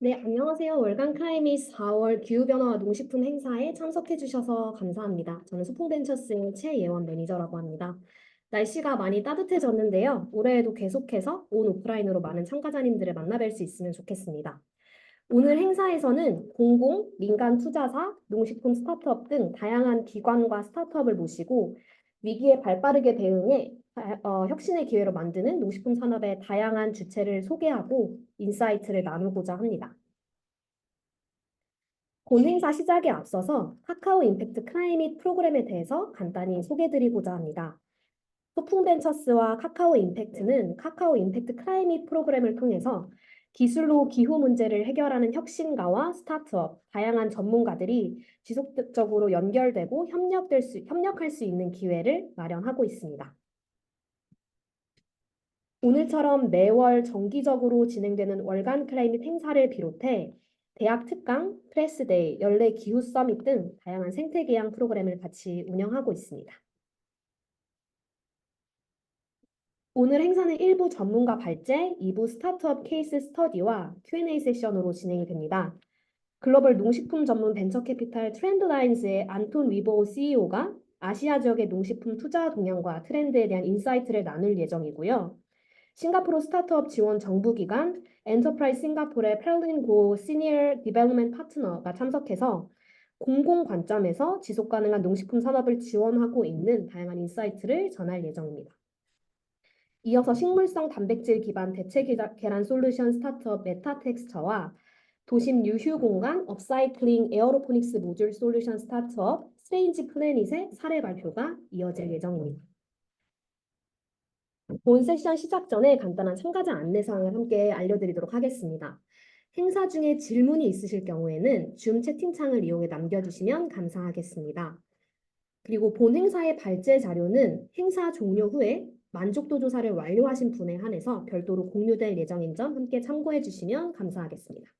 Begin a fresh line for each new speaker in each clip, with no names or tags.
네, 안녕하세요. 월간 클라이밋 4월 기후변화와 농식품 행사에 참석해 주셔서 감사합니다. 저는 소풍벤처스의 최예원 매니저라고 합니다. 날씨가 많이 따뜻해졌는데요. 올해에도 계속해서 온 오프라인으로 많은 참가자님들을 만나뵐 수 있으면 좋겠습니다. 오늘 행사에서는 공공, 민간 투자사, 농식품 스타트업 등 다양한 기관과 스타트업을 모시고 위기에 발빠르게 대응해 혁신의 기회로 만드는 농식품 산업의 다양한 주체를 소개하고 인사이트를 나누고자 합니다. 본 행사 시작에 앞서서 카카오 임팩트 클라이밋 프로그램에 대해서 간단히 소개드리고자 합니다. 소풍벤처스와 카카오 임팩트는 카카오 임팩트 클라이밋 프로그램을 통해서 기술로 기후 문제를 해결하는 혁신가와 스타트업, 다양한 전문가들이 지속적으로 연결되고 협력할 수 있는 기회를 마련하고 있습니다. 오늘처럼 매월 정기적으로 진행되는 월간 클라이밋 행사를 비롯해 대학 특강, 프레스데이, 연례 기후 서밋 등 다양한 생태계양 프로그램을 같이 운영하고 있습니다. 오늘 행사는 1부 전문가 발제, 2부 스타트업 케이스 스터디와 Q&A 세션으로 진행이 됩니다. 글로벌 농식품 전문 벤처캐피탈 트렌드라인즈의 안톤 위보 CEO가 아시아 지역의 농식품 투자 동향과 트렌드에 대한 인사이트를 나눌 예정이고요. 싱가포르 스타트업 지원 정부기관 엔터프라이즈 싱가포르의 펠린고 시니어 디벨롭먼트 파트너가 참석해서 공공 관점에서 지속 가능한 농식품 산업을 지원하고 있는 다양한 인사이트를 전할 예정입니다. 이어서 식물성 단백질 기반 대체 계란 솔루션 스타트업 메타텍스처와 도심 유휴 공간 업사이클링 에어로포닉스 모듈 솔루션 스타트업 스트레인지 플래닛의 사례 발표가 이어질 예정입니다. 본 세션 시작 전에 간단한 참가자 안내사항을 함께 알려드리도록 하겠습니다. 행사 중에 질문이 있으실 경우에는 줌 채팅창을 이용해 남겨주시면 감사하겠습니다. 그리고 본 행사의 발제 자료는 행사 종료 후에 만족도 조사를 완료하신 분에 한해서 별도로 공유될 예정인 점 함께 참고해 주시면 감사하겠습니다.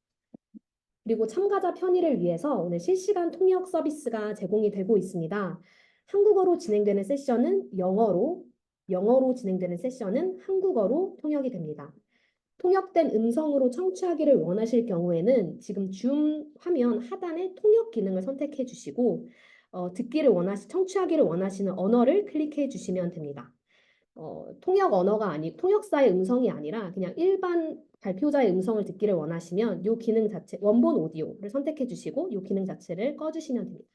그리고 참가자 편의를 위해서 오늘 실시간 통역 서비스가 제공이 되고 있습니다. 한국어로 진행되는 세션은 영어로 진행되는 세션은 한국어로 통역이 됩니다. 통역된 음성으로 청취하기를 원하실 경우에는 지금 줌 화면 하단에 통역 기능을 선택해 주시고 청취하기를 원하시는 언어를 클릭해 주시면 됩니다. 통역사의 음성이 아니라 그냥 일반 발표자의 음성을 듣기를 원하시면 이 기능 자체, 원본 오디오를 선택해 주시고 이 기능 자체를 꺼주시면 됩니다.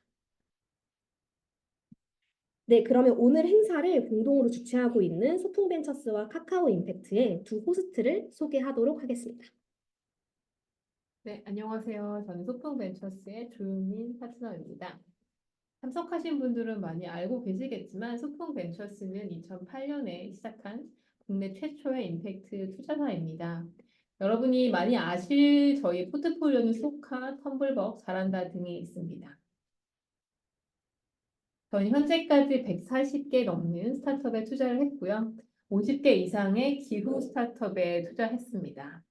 네, 그러면 오늘 행사를 공동으로 주최하고 있는 소풍벤처스와 카카오 임팩트의 두 호스트를 소개하도록 하겠습니다.
네, 안녕하세요. 저는 소풍벤처스의 조윤민 파트너입니다. 참석하신 분들은 많이 알고 계시겠지만 소풍벤처스는 2008년에 시작한 국내 최초의 임팩트 투자사입니다. 여러분이 많이 아실 저희 포트폴리오는 소카, 텀블벅, 잘한다 등이 있습니다. 저는 현재까지 140개 넘는 스타트업에 투자를 했고요. 50개 이상의 기후 스타트업에 투자했습니다.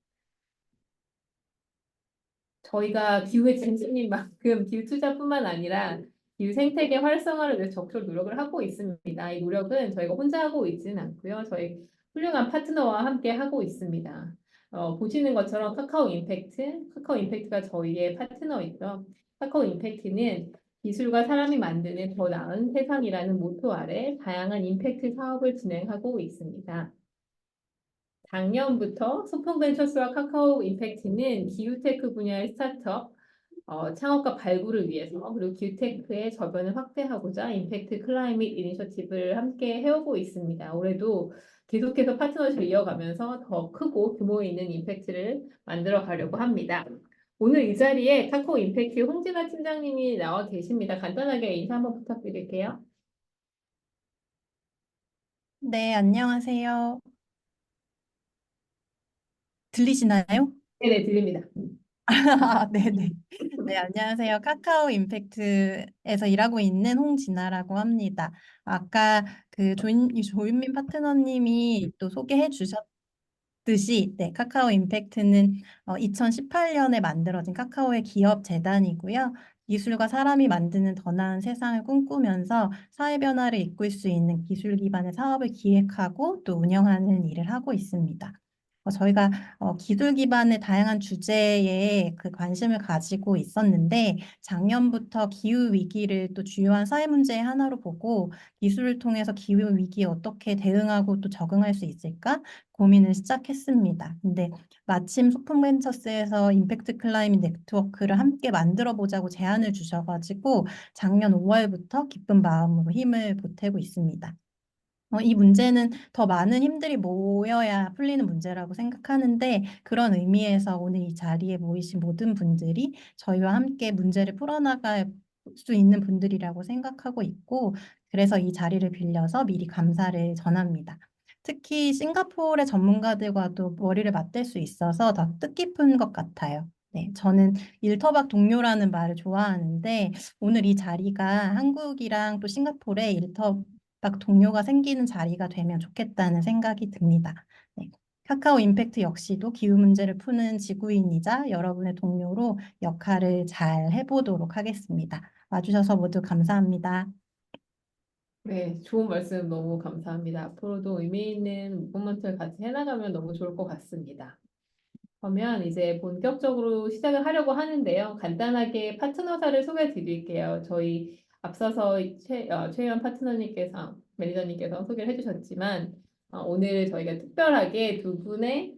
저희가 기후에 진심인 만큼 기후 투자뿐만 아니라 기후 생태계 활성화를 위해 적극 노력을 하고 있습니다. 이 노력은 저희가 혼자 하고 있지는 않고요. 저희 훌륭한 파트너와 함께 하고 있습니다. 보시는 것처럼 카카오 임팩트가 저희의 파트너이죠. 카카오 임팩트는 기술과 사람이 만드는 더 나은 세상이라는 모토 아래 다양한 임팩트 사업을 진행하고 있습니다. 작년부터 소풍벤처스와 카카오 임팩트는 기후테크 분야의 스타트업 창업과 발굴을 위해서 그리고 기후테크의 저변을 확대하고자 임팩트 클라이밋 이니셔티브를 함께 해오고 있습니다. 올해도 계속해서 파트너십을 이어가면서 더 크고 규모 있는 임팩트를 만들어 가려고 합니다. 오늘 이 자리에 카카오 임팩트 홍진아 팀장님이 나와 계십니다. 간단하게 인사 한번 부탁드릴게요.
네, 안녕하세요. 들리시나요?
네네, 들립니다.
네네. 네, 안녕하세요. 카카오 임팩트에서 일하고 있는 홍진아라고 합니다. 아까 조윤민 파트너님이 또 소개해 주셨듯이, 네, 카카오 임팩트는 2018년에 만들어진 카카오의 기업 재단이고요. 기술과 사람이 만드는 더 나은 세상을 꿈꾸면서 사회 변화를 이끌 수 있는 기술 기반의 사업을 기획하고 또 운영하는 일을 하고 있습니다. 저희가 기술 기반의 다양한 주제에 그 관심을 가지고 있었는데 작년부터 기후 위기를 또 주요한 사회 문제의 하나로 보고 기술을 통해서 기후 위기에 어떻게 대응하고 또 적응할 수 있을까 고민을 시작했습니다. 근데 마침 소품벤처스에서 임팩트 클라이밋 네트워크를 함께 만들어 보자고 제안을 주셔가지고 작년 5월부터 기쁜 마음으로 힘을 보태고 있습니다. 이 문제는 더 많은 힘들이 모여야 풀리는 문제라고 생각하는데 그런 의미에서 오늘 이 자리에 모이신 모든 분들이 저희와 함께 문제를 풀어나갈 수 있는 분들이라고 생각하고 있고 그래서 이 자리를 빌려서 미리 감사를 전합니다. 특히 싱가포르의 전문가들과도 머리를 맞댈 수 있어서 더 뜻깊은 것 같아요. 네, 저는 일터박 동료라는 말을 좋아하는데 오늘 이 자리가 한국이랑 또 싱가포르의 일터박 동료가 생기는 자리가 되면 좋겠다는 생각이 듭니다. 네, 카카오 임팩트 역시도 기후 문제를 푸는 지구인이자 여러분의 동료로 역할을 잘 해보도록 하겠습니다. 와주셔서 모두 감사합니다.
네, 좋은 말씀 너무 감사합니다. 앞으로도 의미 있는 무브먼트를 같이 해나가면 너무 좋을 것 같습니다. 그러면 이제 본격적으로 시작을 하려고 하는데요. 간단하게 파트너사를 소개해 드릴게요. 저희 앞서서 최혜원 파트너님께서, 매니저님께서 소개를 해주셨지만, 오늘 저희가 특별하게 두 분의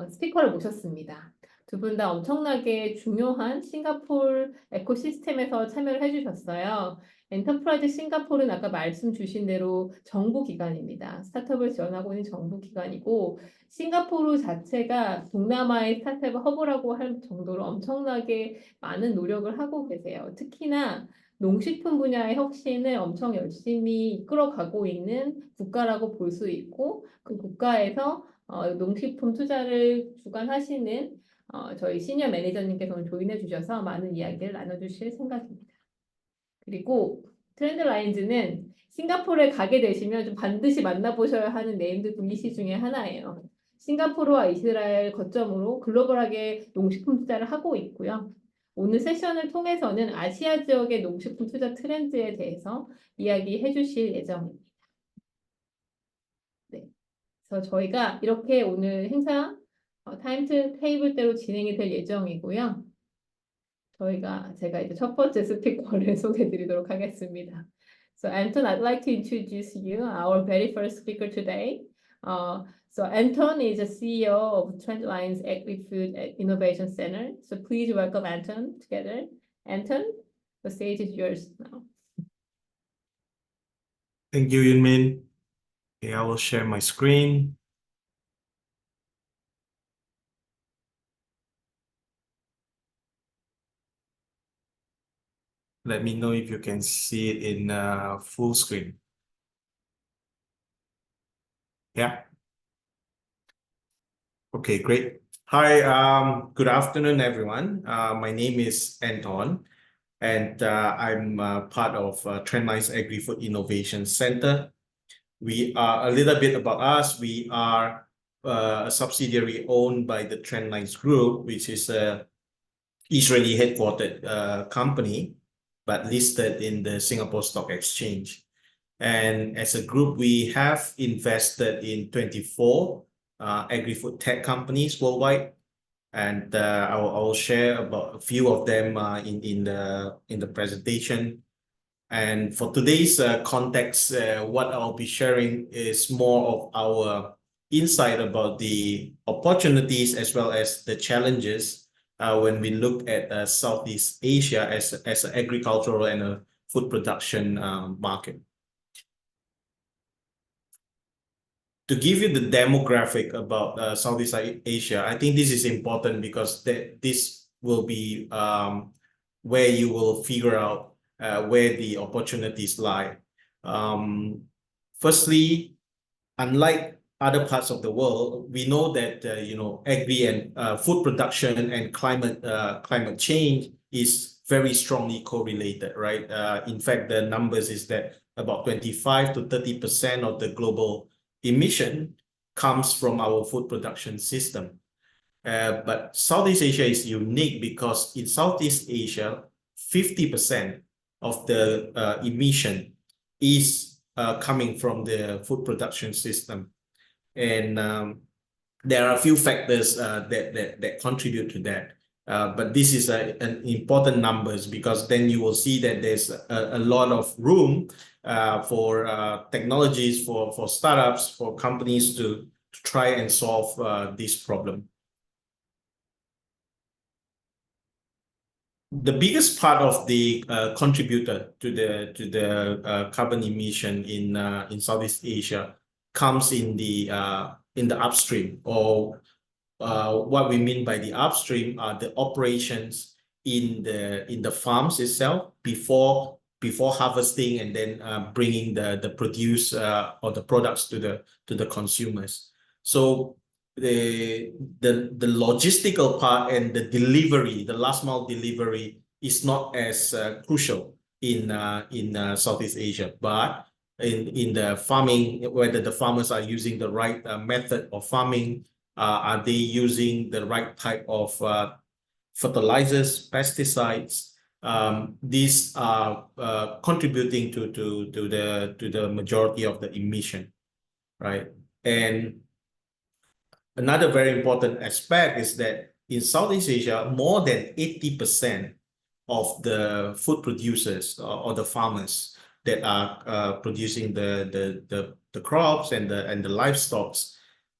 스피커를 모셨습니다. 두 분 다 엄청나게 중요한 싱가포르 에코시스템에서 참여를 해주셨어요. 엔터프라이즈 싱가포르는 아까 말씀 주신 대로 정부기관입니다. 스타트업을 지원하고 있는 정부기관이고, 싱가포르 자체가 동남아의 스타트업 허브라고 할 정도로 엄청나게 많은 노력을 하고 계세요. 특히나 농식품 분야의 혁신을 엄청 열심히 이끌어가고 있는 국가라고 볼 수 있고 그 국가에서 농식품 투자를 주관하시는 저희 시니어 매니저님께서 오늘 조인해 주셔서 많은 이야기를 나눠주실 생각입니다. 그리고 트렌드 라인즈는 싱가포르에 가게 되시면 좀 반드시 만나보셔야 하는 네임드 VC 중에 하나예요. 싱가포르와 이스라엘 거점으로 글로벌하게 농식품 투자를 하고 있고요. 오늘 세션을 통해서는 아시아 지역의 농식품 투자 트렌드에 대해서 이야기해 주실 예정입니다. 네. 그래서 저희가 이렇게 오늘 행사 타임 테이블대로 진행이 될 예정이고요. 제가 이제 첫 번째 스피커를 소개해 드리도록 하겠습니다. So Anton, I'd like to introduce you, our very first speaker today. So Anton is the CEO of Trendlines Agri-Food Innovation Center. So please welcome Anton together. Anton, the stage is yours now.
Thank you, Yunmin. Okay, I will share my screen. Let me know if you can see it in full screen. Yeah. Okay, great. Hi, good afternoon, everyone. My name is Anton, and I'm part of Trendlines Agri-Food Innovation Center. We are a little bit about us. We are a subsidiary owned by the Trendlines Group, which is a Israeli headquartered company, but listed in the Singapore Stock Exchange. And as a group, we have invested in 24 agri-food tech companies worldwide. And I will share about a few of them in the presentation. And for today's context, what I'll be sharing is more of our insight about the opportunities as well as the challenges when we look at Southeast Asia as an agricultural and a food production market. To give you the demographic about Southeast Asia, I think this is important because this will be where you will figure out where the opportunities lie. Firstly, unlike other parts of the world, we know that agri and food production and climate change is very strongly correlated, right? In fact, the numbers is that about 25 to 30% of the global emission comes from our food production system. But Southeast Asia is unique because in Southeast Asia, 50% of the emission is coming from the food production system. And there are a few factors that contribute to that. But this is an important numbers, because then you will see that there's a lot of room for technologies, for startups, for companies to try and solve this problem. The biggest part of the contributor to the carbon emission in Southeast Asia comes in the upstream, or what we mean by the upstream are the operations in the farms itself before harvesting and then bringing the produce or the products to the consumers. So the logistical part and the delivery, the last mile delivery, is not as crucial in Southeast Asia, but in the farming, whether the farmers are using the right method of farming, are they using the right type of fertilizers, pesticides? These are contributing to the majority of the emission, right? And another very important aspect is that in Southeast Asia, more than 80% of the food producers or the farmers that are producing the crops and the livestock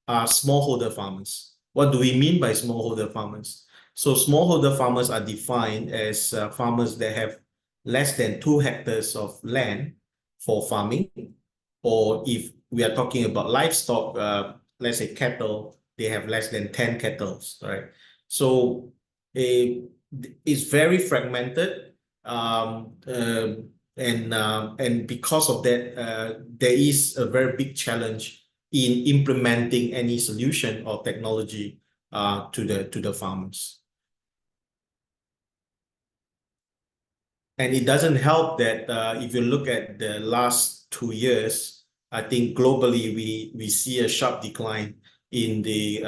are smallholder farmers. What do we mean by smallholder farmers? So smallholder farmers are defined as farmers that have less than 2 hectares of land for farming, or if we are talking about livestock, let's say cattle, they have less than 10 cattle, right? So it's very fragmented, and because of that, there is a very big challenge in implementing any solution or technology to the farmers. And it doesn't help that if you look at the last 2 years, I think globally we see a sharp decline in the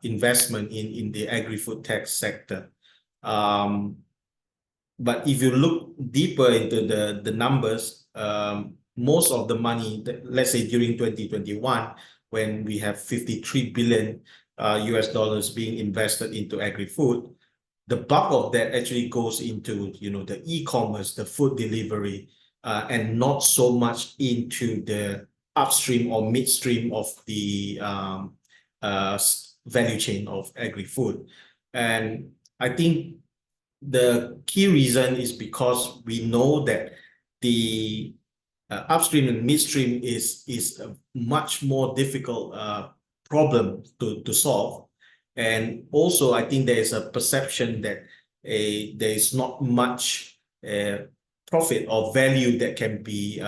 investment in the agri-food tech sector. But if you look deeper into the numbers, most of the money, let's say during 2021, when we have 53 billion US dollars being invested into agri-food, the bulk of that actually goes into, you know, the e-commerce, the food delivery, and not so much into the upstream or midstream of the value chain of agri-food. And I think the key reason is because we know that the upstream and midstream is a much more difficult problem to solve. And also, I think there is a perception that there is not much profit or value that can be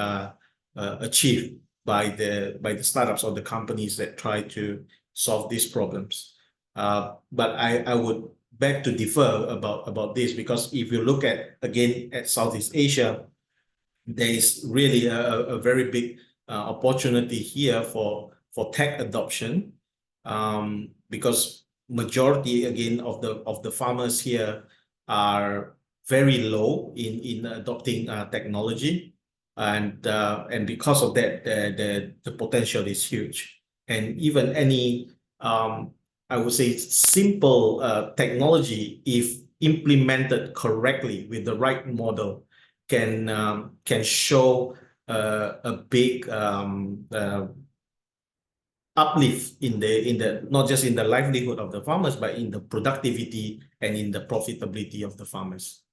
achieved by the startups or the companies that try to solve these problems. But I would beg to differ about this, because if you look at Southeast Asia, there is really a very big opportunity here for tech adoption, because majority again of the farmers here are very low in adopting technology, and because of that the potential is huge. And even any I would say simple technology, if implemented correctly with the right model, can show a big uplift in the not just in the livelihood of the farmers, but in the productivity and in the profitability of the farmers.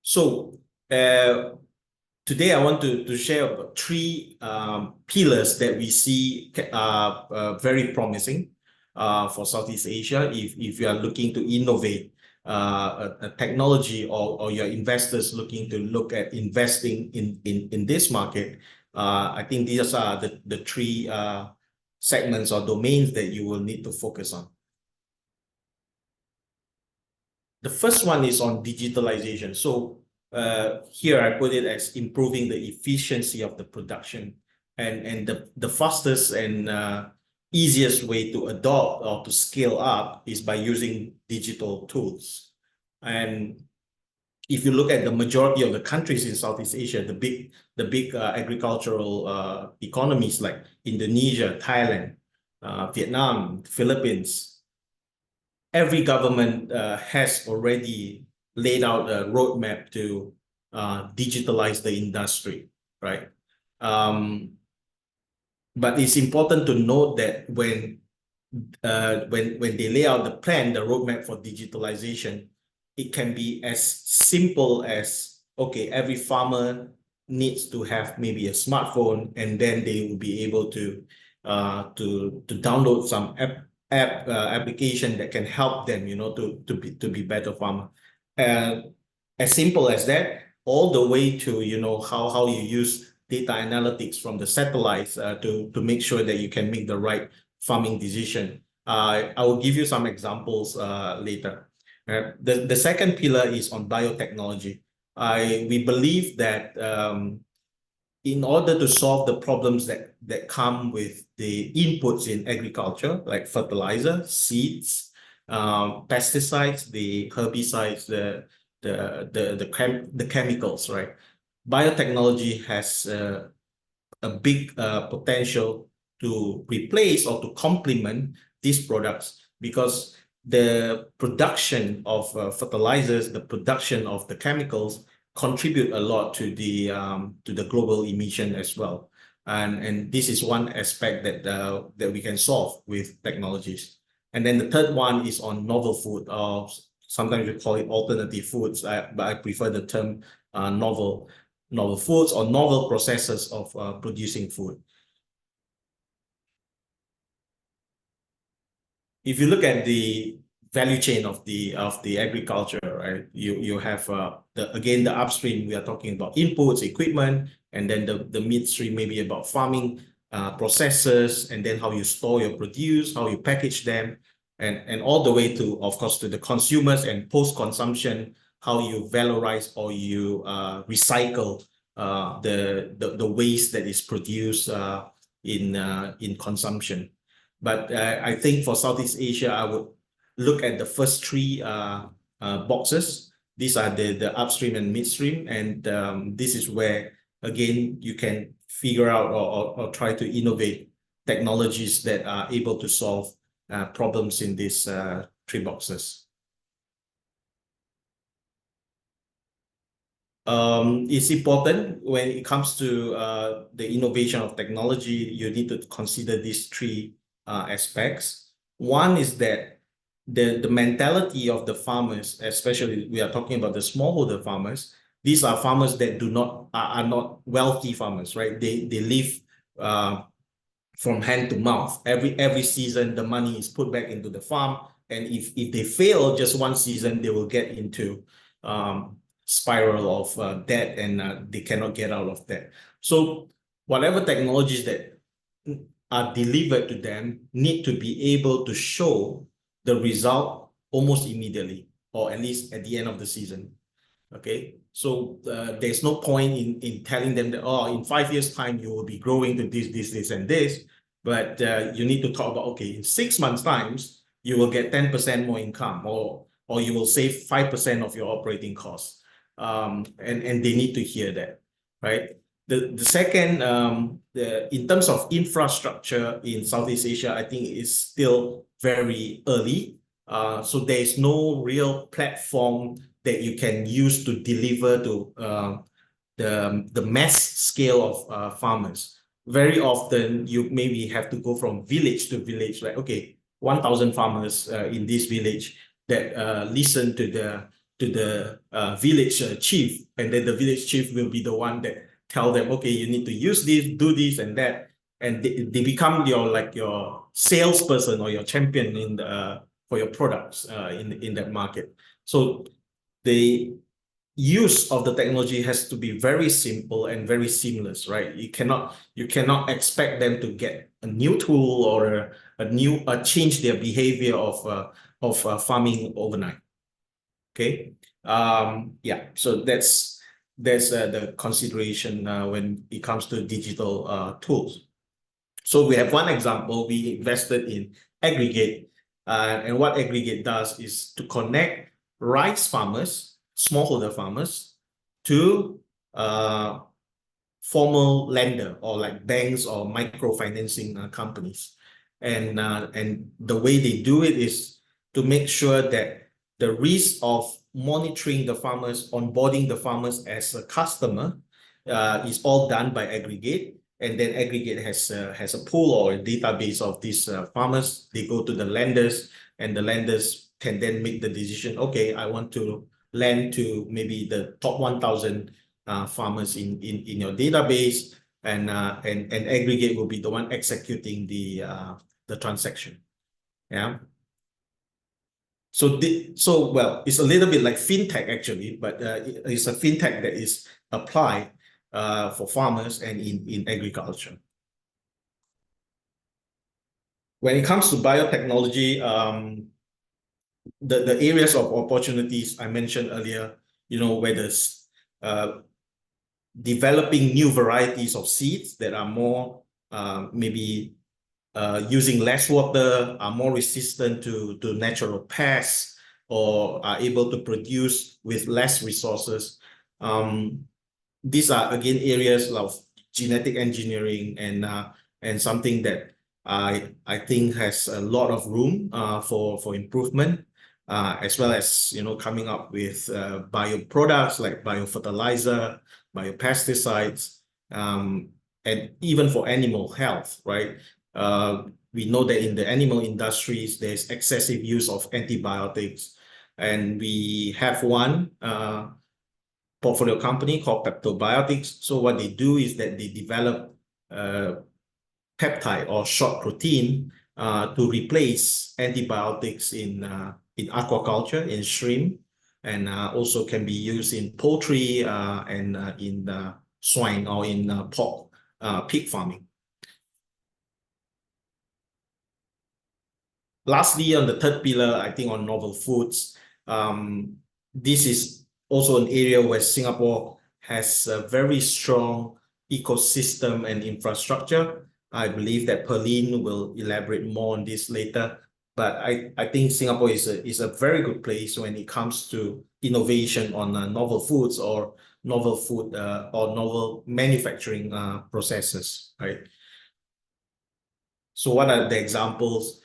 So today I want to share about 3 pillars that we see are very promising for Southeast Asia. If you are looking to innovate a technology, or your investors looking to look at investing in this market, I think these are the 3 segments or domains that you will need to focus on. The first one is on digitalization. So here I put it as improving the efficiency of the production, and the fastest and easiest way to adopt or to scale up is by using digital tools. And if you look at the majority of the countries in Southeast Asia, the big agricultural economies like Indonesia, Thailand, Vietnam, Philippines, every government has already laid out a roadmap to digitalize the industry, right? But it's important to note that when they lay out the plan, the roadmap for digitalization, it can be as simple as, okay, every farmer needs to have maybe a smartphone, and then they will be able to download some application that can help them, to be better farmer. As simple as that, all the way to, how you use data analytics from the satellites to make sure that you can make the right farming decision. I will give you some examples later. The second pillar is on biotechnology. We believe that in order to solve the problems that come with the inputs in agriculture, like fertilizer, seeds, pesticides, the herbicides, the chemicals, right? Biotechnology has a big potential to replace or to complement these products, because the production of fertilizers, the production of the chemicals contribute a lot to the global emission as well. And this is one aspect that we can solve with technologies. And then the third one is on novel food, or sometimes we call it alternative foods, but I prefer the term novel foods or novel processes of producing food. If you look at the value chain of the agriculture, right? You have again the upstream. We are talking about inputs, equipment, and then the midstream maybe about farming processes, and then how you store your produce, how you package them, and all the way to, of course, to the consumers and post-consumption, how you valorize or you recycle the waste that is produced in consumption. But I think for Southeast Asia, I would look at the first three boxes. These are the upstream and midstream, and this is where, again, you can figure out or try to innovate technologies that are able to solve problems in these three boxes. It's important when it comes to the innovation of technology, you need to consider these three aspects. One is that the mentality of the farmers, especially we are talking about the smallholder farmers, these are farmers that are not wealthy farmers, right? They live from hand to mouth. Every season, the money is put back into the farm, and if they fail just one season, they will get into spiral of debt, and they cannot get out of that. So whatever technologies that are delivered to them need to be able to show the result almost immediately, or at least at the end of the season. Okay, so there's no point in telling them that, oh, in 5 years' time you will be growing to this, and this. But you need to talk about, okay, in 6 months' times you will get 10% more income, or you will save 5% of your operating costs. And they need to hear that, right? The second, in terms of infrastructure in Southeast Asia, I think it's still very early. So there is no real platform that you can use to deliver to the mass scale of farmers. Very often, you maybe have to go from village to village, like, okay, 1,000 farmers in this village that listen to the village chief, and then the village chief will be the one that tell them, okay, you need to use this, do this and that, and they become your salesperson or your champion for your products in that market. So the use of the technology has to be very simple and very seamless, right? You cannot expect them to get a new tool or change their behavior of farming overnight. Okay, yeah. So that's the consideration when it comes to digital tools. So we have one example. We invested in Aggregate, and what Aggregate does is to connect rice farmers smallholder farmers to formal lender or like banks or microfinancing companies. And the way they do it is to make sure that the risk of monitoring the farmers, onboarding the farmers as a customer is all done by Aggregate. And then Aggregate has a pool or a database of these farmers. They go to the lenders, and the lenders can then make the decision, okay, I want to lend to maybe the top 1,000 farmers in your database, and Aggregate will be the one executing the transaction. Yeah. So well, it's a little bit like fintech actually, but it's a fintech that is applied for farmers and in agriculture. When it comes to biotechnology, the areas of opportunities I mentioned earlier, where there's developing new varieties of seeds that are more maybe using less water, are more resistant to natural pests, or are able to produce with less resources. These are again areas of genetic engineering and something that I think has a lot of room for improvement, as well as coming up with bioproducts like biofertilizer, biopesticides, and even for animal health, right? We know that in the animal industries, there's excessive use of antibiotics, and we have one portfolio company called PeptoBiotics. So what they do is that they develop peptide or short protein to replace antibiotics in aquaculture, in shrimp, and also can be used in poultry and in swine or in pork, pig farming. Lastly, on the third pillar, I think on novel foods, this is also an area where Singapore has a very strong ecosystem and infrastructure. I believe that Pearlene will elaborate more on this later, but I think Singapore is a very good place when it comes to innovation on novel foods or novel food or novel manufacturing processes, right? So what are the examples?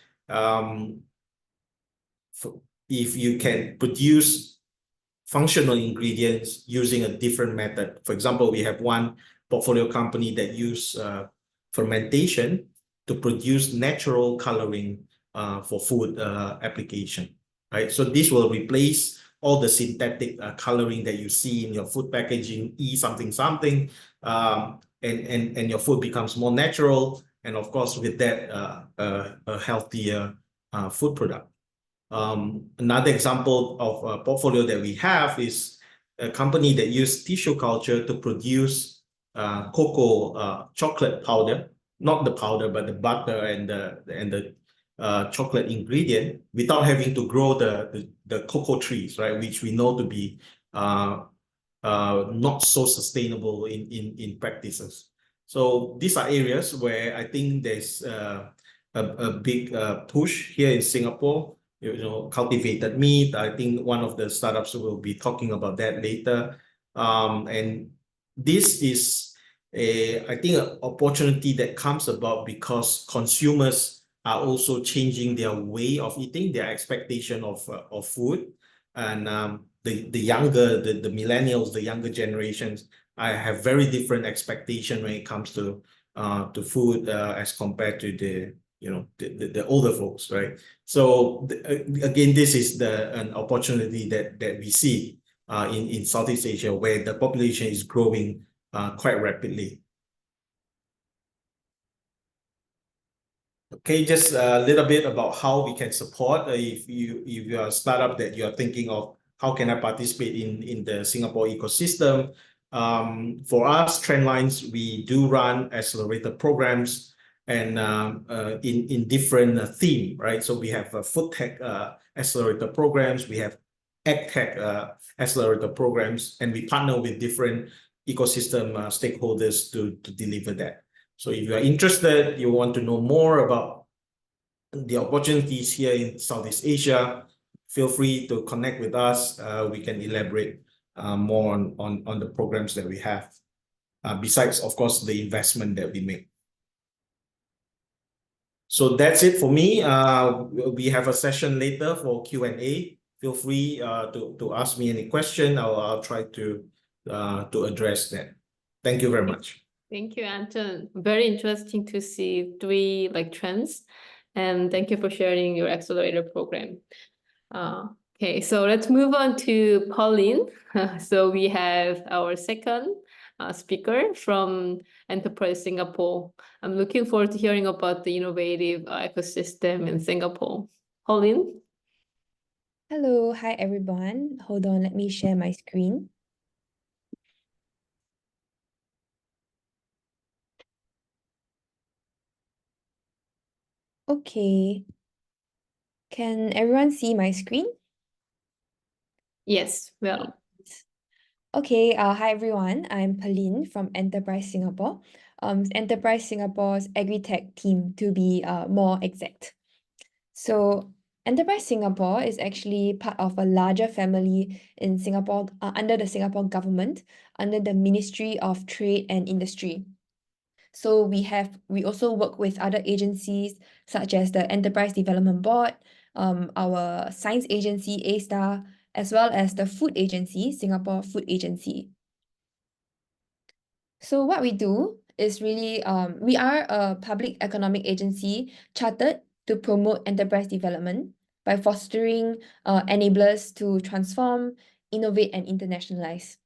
If you can produce functional ingredients using a different method. For example, we have one portfolio company that use fermentation to produce natural coloring for food application, right? So this will replace all the synthetic coloring that you see in your food packaging, something, and your food becomes more natural. And of course, with that, a healthier food product. Another example of a portfolio that we have is a company that uses tissue culture to produce cocoa chocolate powder, not the powder, but the butter and the chocolate ingredient, without having to grow the cocoa trees, right? Which we know to be not so sustainable in practices. So these are areas where I think there's a big push here in Singapore. Cultivated meat. I think one of the startups will be talking about that later. And this is I think, an opportunity that comes about because consumers are also changing their way of eating, their expectation of food, and the millennials, the younger generations, have very different expectation when it comes to food as compared to the older folks, right? So again, this is an opportunity that we see in Southeast Asia, where the population is growing quite rapidly. Okay, just a little bit about how we can support. If you are a startup that you are thinking of, how can I participate in the Singapore ecosystem? For us, Trendlines, we do run accelerator programs and in different theme, right? So we have food tech accelerator programs, we have ag tech accelerator programs, and we partner with different ecosystem stakeholders to deliver that. So if you are interested, you want to know more about the opportunities here in Southeast Asia, feel free to connect with us. We can elaborate more on the programs that we have. Besides, of course, the investment that we make. So that's it for me. We have a session later for Q&A. Feel free to ask me any question. I'll try to address that. Thank you very much.
Thank you, Anton. Very interesting to see three trends, and thank you for sharing your accelerator program. Okay, so let's move on to Pauline. So we have our second speaker from Enterprise Singapore. I'm looking forward to hearing about the innovative ecosystem in Singapore. Pauline?
Hello, hi everyone. Hold on, let me share my screen. Okay. Can everyone see my screen?
Yes, well.
Okay, hi everyone. I'm Pauline from Enterprise Singapore. Enterprise Singapore's agri-tech team to be more exact. So Enterprise Singapore is actually part of a larger family in Singapore under the Singapore government, under the Ministry of Trade and Industry. So we also work with other agencies such as the Enterprise Development Board, our science agency A*STAR, as well as the food agency, Singapore Food Agency. So what we do is really, we are a public economic agency chartered to promote enterprise development by fostering enablers to transform, innovate, and internationalize.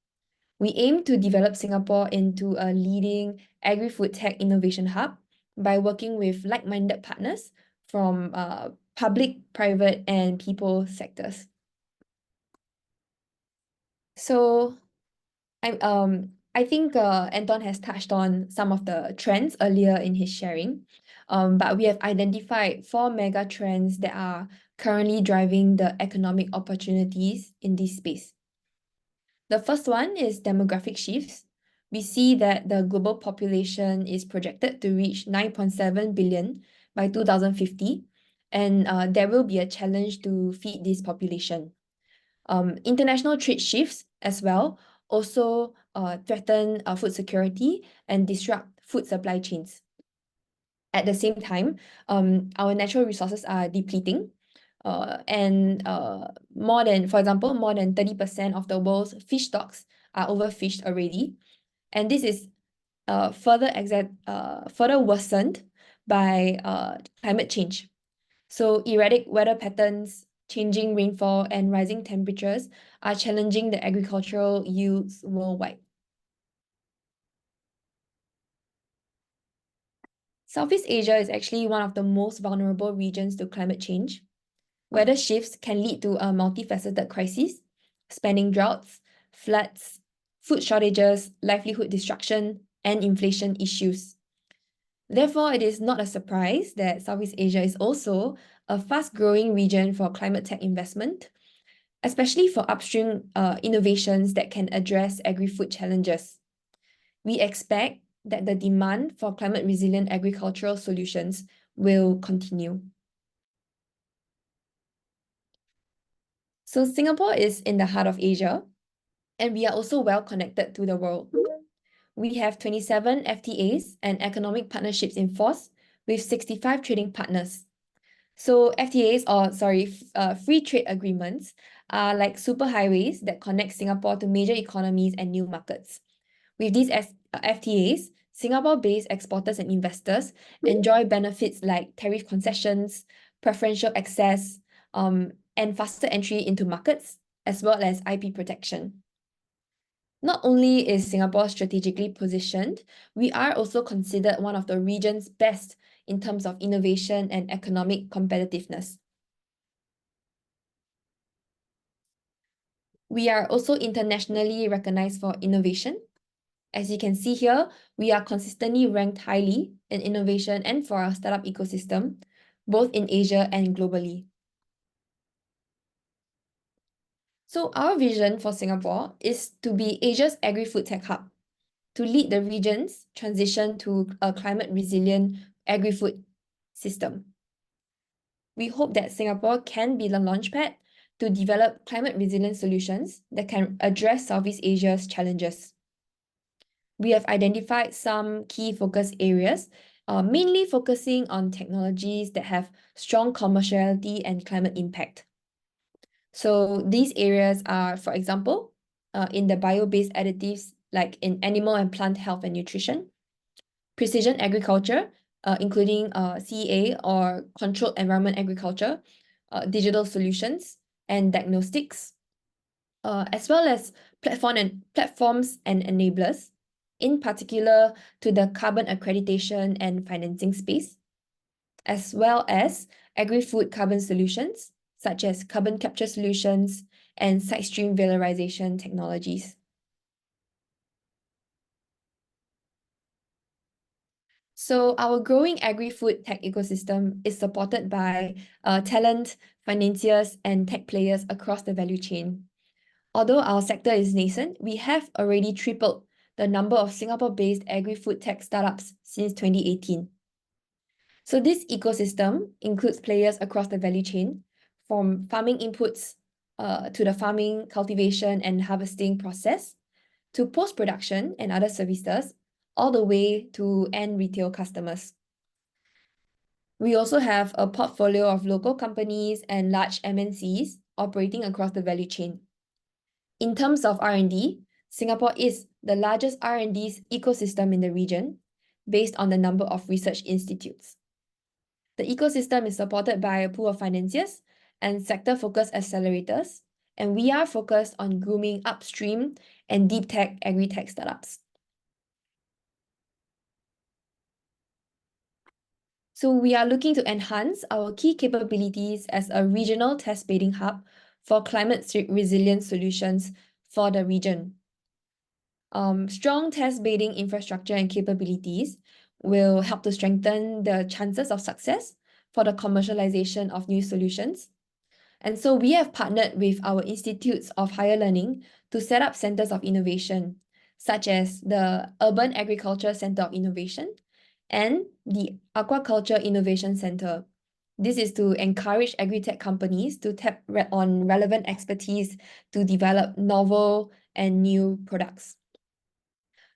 We aim to develop Singapore into a leading agri-food tech innovation hub by working with like-minded partners from public, private, and people sectors. So I think Anton has touched on some of the trends earlier in his sharing, but we have identified 4 mega trends that are currently driving the economic opportunities in this space. The first one is demographic shifts. We see that the global population is projected to reach 9.7 billion by 2050, and there will be a challenge to feed this population. International trade shifts as well also threaten food security and disrupt food supply chains. At the same time, our natural resources are depleting. And for example, more than 30% of the world's fish stocks are overfished already. And this is further worsened by climate change. So erratic weather patterns, changing rainfall, and rising temperatures are challenging the agricultural yields worldwide. Southeast Asia is actually one of the most vulnerable regions to climate change. Weather shifts can lead to a multifaceted crisis, spanning droughts, floods, food shortages, livelihood destruction, and inflation issues. Therefore, it is not a surprise that Southeast Asia is also a fast-growing region for climate tech investment, especially for upstream innovations that can address agri-food challenges. We expect that the demand for climate-resilient agricultural solutions will continue. So Singapore is in the heart of Asia, and we are also well connected to the world. We have 27 FTAs and economic partnerships in force with 65 trading partners. So FTAs, free trade agreements, are like superhighways that connect Singapore to major economies and new markets. With these FTAs, Singapore-based exporters and investors enjoy benefits like tariff concessions, preferential access, and faster entry into markets, as well as IP protection. Not only is Singapore strategically positioned, we are also considered one of the region's best in terms of innovation and economic competitiveness. We are also internationally recognized for innovation. As you can see here, we are consistently ranked highly in innovation and for our startup ecosystem, both in Asia and globally. So our vision for Singapore is to be Asia's agri-food tech hub, to lead the region's transition to a climate-resilient agri-food system. We hope that Singapore can be the launchpad to develop climate resilient solutions that can address Southeast Asia's challenges. We have identified some key focus areas, mainly focusing on technologies that have strong commerciality and climate impact. So these areas are, for example, in the bio-based additives like in animal and plant health and nutrition, precision agriculture, including CEA or controlled environment agriculture, digital solutions and diagnostics, as well as platforms and enablers, in particular to the carbon accreditation and financing space, as well as agri-food carbon solutions, such as carbon capture solutions and side stream valorization technologies. So our growing agri-food tech ecosystem is supported by talent, financiers, and tech players across the value chain. Although our sector is nascent, we have already tripled the number of Singapore-based agri-food tech startups since 2018. So this ecosystem includes players across the value chain, from farming inputs to the farming, cultivation, and harvesting process, to post-production and other services, all the way to end retail customers. We also have a portfolio of local companies and large MNCs operating across the value chain. In terms of R&D, Singapore is the largest R&D ecosystem in the region based on the number of research institutes. The ecosystem is supported by a pool of financiers and sector-focused accelerators, and we are focused on grooming upstream and deep tech agri-tech startups. So we are looking to enhance our key capabilities as a regional test bedding hub for climate resilient solutions for the region. Strong test bedding infrastructure and capabilities will help to strengthen the chances of success for the commercialization of new solutions. And so we have partnered with our institutes of higher learning to set up centers of innovation, such as the Urban Agriculture Center of Innovation and the Aquaculture Innovation Center. This is to encourage agri-tech companies to tap on relevant expertise to develop novel and new products.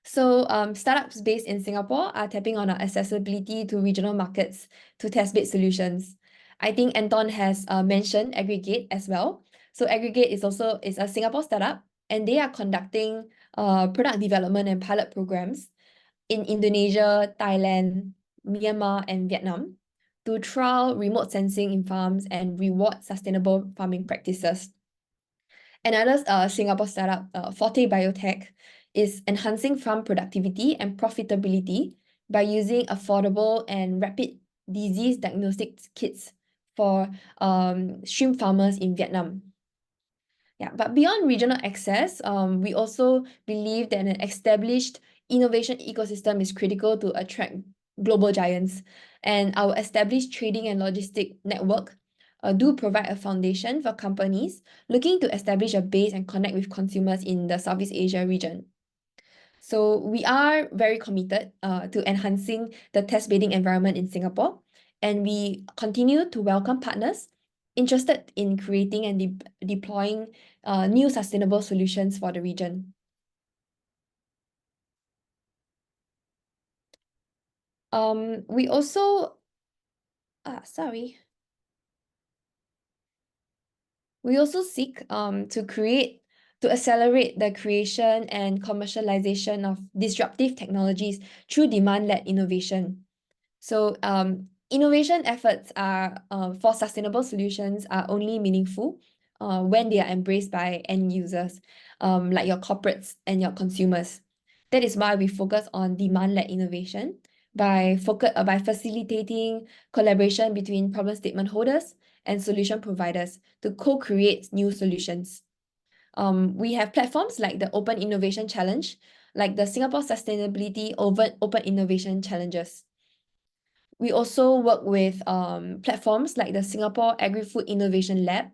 So startups based in Singapore are tapping on our accessibility to regional markets to test bed solutions. I think Anton has mentioned Aggregate as well. So Aggregate is a Singapore startup, and they are conducting product development and pilot programs in Indonesia, Thailand, Myanmar, and Vietnam to trial remote sensing in farms and reward sustainable farming practices. Another Singapore startup, Forte Biotech, is enhancing farm productivity and profitability by using affordable and rapid disease diagnostic kits for shrimp farmers in Vietnam. Yeah, but beyond regional access, we also believe that an established innovation ecosystem is critical to attract global giants, and our established trading and logistic network do provide a foundation for companies looking to establish a base and connect with consumers in the Southeast Asia region. So we are very committed to enhancing the test bedding environment in Singapore, and we continue to welcome partners interested in creating and deploying new sustainable solutions for the region. We also, we also seek to accelerate the creation and commercialization of disruptive technologies through demand-led innovation. So innovation efforts are for sustainable solutions are only meaningful when they are embraced by end users, like your corporates and your consumers. That is why we focus on demand-led innovation by facilitating collaboration between problem statement holders and solution providers to co-create new solutions. We have platforms like the Open Innovation Challenge, like the Singapore Sustainability Open Innovation Challenges. We also work with platforms like the Singapore Agri-Food Innovation Lab.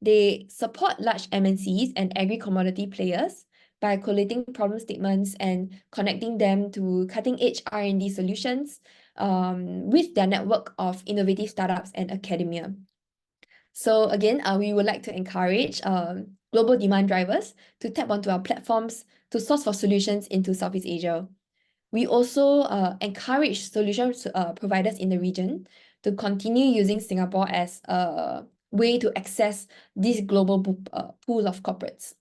They support large MNCs and agri-commodity players by collating problem statements and connecting them to cutting-edge R&D solutions with their network of innovative startups and academia. So again, we would like to encourage global demand drivers to tap onto our platforms to source for solutions into Southeast Asia. We also encourage solutions providers in the region to continue using Singapore as a way to access this global pool of corporates.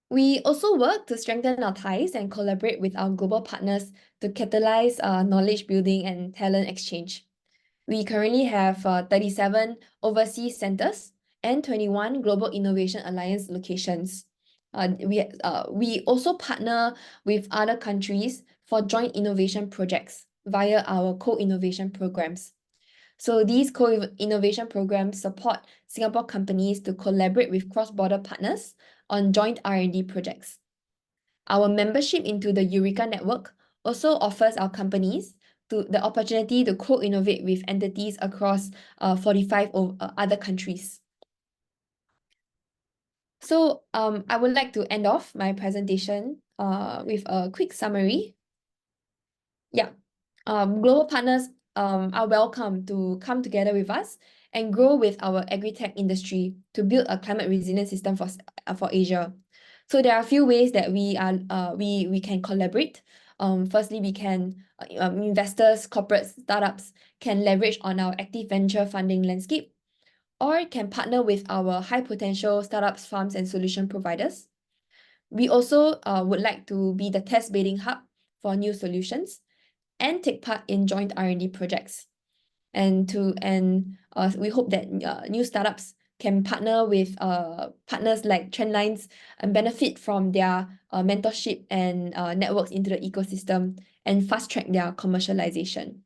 We also work to strengthen our ties and collaborate with our global partners to catalyze knowledge building and talent exchange. We currently have 37 overseas centers and 21 Global Innovation Alliance locations. We also partner with other countries for joint innovation projects via our co-innovation programs. So these co-innovation programs support Singapore companies to collaborate with cross-border partners on joint R&D projects. Our membership into the Eureka Network also offers our companies the opportunity to co-innovate with entities across 45 other countries. So I would like to end off my presentation with a quick summary. Yeah, global partners are welcome to come together with us and grow with our agri-tech industry to build a climate resilient system for Asia. So there are a few ways that we can collaborate. Firstly, we can investors, corporates, startups can leverage on our active venture funding landscape, or can partner with our high potential startups, farms, and solution providers. We also would like to be the test bedding hub for new solutions and take part in joint R&D projects. And we hope that new startups can partner with partners like Trendlines and benefit from their mentorship and networks into the ecosystem and fast track their commercialization.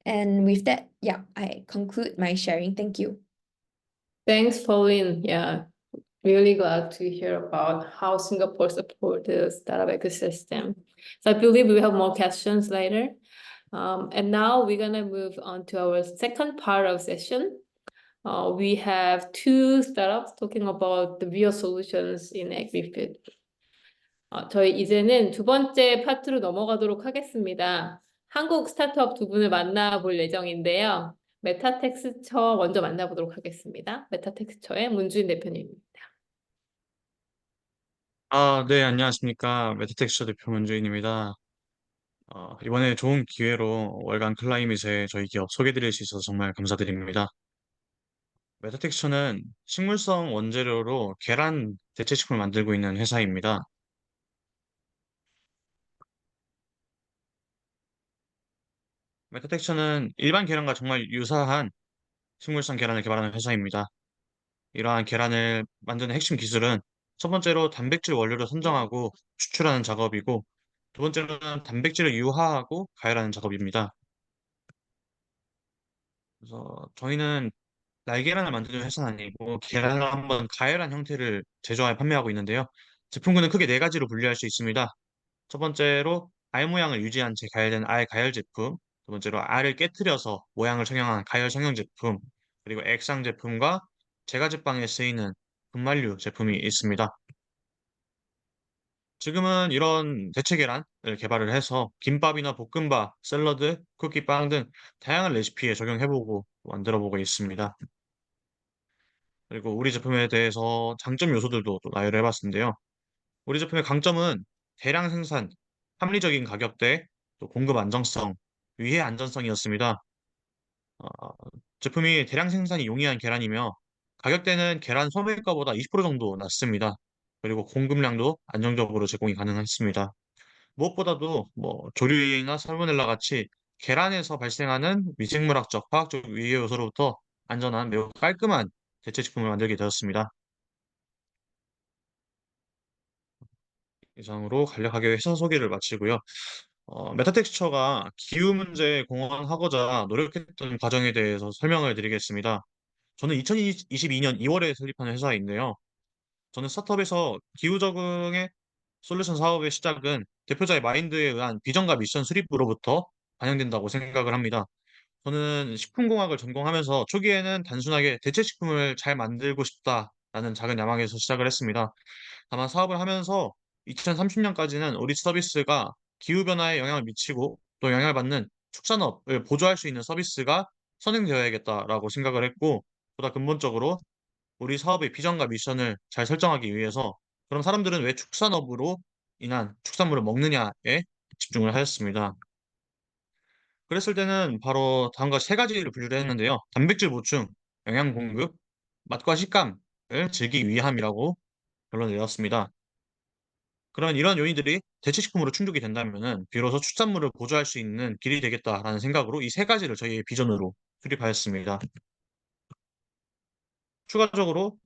And with that, yeah, I conclude my sharing. Thank you.
Thanks, Pauline. Yeah, really glad to hear about how Singapore supports the startup ecosystem. So I believe we have more questions later. And now we're gonna move on to our second part of session. We have two startups talking about the real solutions in agri-food. 저희 이제는 두 번째 파트로 넘어가도록 하겠습니다. 한국 스타트업 두 분을 만나볼 예정인데요. 메타텍스처 먼저 만나보도록 하겠습니다. 메타텍스처의 문주인 대표님입니다.
네, 안녕하십니까. 메타텍스처 대표 문주인입니다. 이번에 좋은 기회로 월간 클라이밋에 저희 기업 소개드릴 수 있어서 정말 감사드립니다. 메타텍스처는 식물성 원재료로 계란 대체식품을 만들고 있는 회사입니다. 메타텍스처는 일반 계란과 정말 유사한 식물성 계란을 개발하는 회사입니다. 이러한 계란을 만드는 핵심 기술은 첫 번째로 단백질 원료를 선정하고 추출하는 작업이고, 두 번째로는 단백질을 유화하고 가열하는 작업입니다. 그래서 저희는 날계란을 만드는 회사는 아니고 계란을 한번 가열한 형태를 제조하여 판매하고 있는데요. 제품군은 크게 네 가지로 분류할 수 있습니다. 첫 번째로 알 모양을 유지한 채 가열된 알 가열 제품, 두 번째로 알을 깨트려서 모양을 성형한 가열 성형 제품, 그리고 액상 제품과 제과 제빵에 쓰이는 분말류 제품이 있습니다. 지금은 이런 대체 계란을 개발을 해서 김밥이나 볶음밥, 샐러드, 쿠키빵 등 다양한 레시피에 적용해보고 만들어보고 있습니다. 그리고 우리 제품에 대해서 장점 요소들도 또 나열을 해봤는데요. 우리 제품의 강점은 대량 생산, 합리적인 가격대, 또 공급 안정성, 위해 안전성이었습니다. 어, 제품이 대량 생산이 용이한 계란이며 가격대는 계란 소매가보다 20% 정도 낮습니다. 그리고 공급량도 안정적으로 제공이 가능했습니다. 무엇보다도 조류나 살모넬라 같이 계란에서 발생하는 미생물학적, 화학적 위해 요소로부터 안전한 매우 깔끔한 대체 식품을 만들게 되었습니다. 이상으로 간략하게 회사 소개를 마치고요. 메타텍스처가 기후 문제에 공헌하고자 노력했던 과정에 대해서 설명을 드리겠습니다. 저는 2022년 2월에 설립한 회사인데요. 저는 스타트업에서 기후 적응의 솔루션 사업의 시작은 대표자의 마인드에 의한 비전과 미션 수립으로부터 반영된다고 생각을 합니다. 저는 식품공학을 전공하면서 초기에는 단순하게 대체식품을 잘 만들고 싶다라는 작은 야망에서 시작을 했습니다. 다만 사업을 하면서 2030년까지는 우리 서비스가 기후변화에 영향을 미치고 또 영향을 받는 축산업을 보조할 수 있는 서비스가 선행되어야겠다라고 생각을 했고, 보다 근본적으로 우리 사업의 비전과 미션을 잘 설정하기 위해서 그럼 사람들은 왜 축산업으로 인한 축산물을 먹느냐에 집중을 하였습니다. 그랬을 때는 바로 다음과 세 가지를 분류를 했는데요. 단백질 보충, 영양 공급, 맛과 식감을 즐기기 위함이라고 결론을 내렸습니다. 그러면 이런 요인들이 대체식품으로 충족이 된다면은 비로소 축산물을 보조할 수 있는 길이 되겠다라는 생각으로 이 세 가지를 저희의 비전으로 수립하였습니다. 추가적으로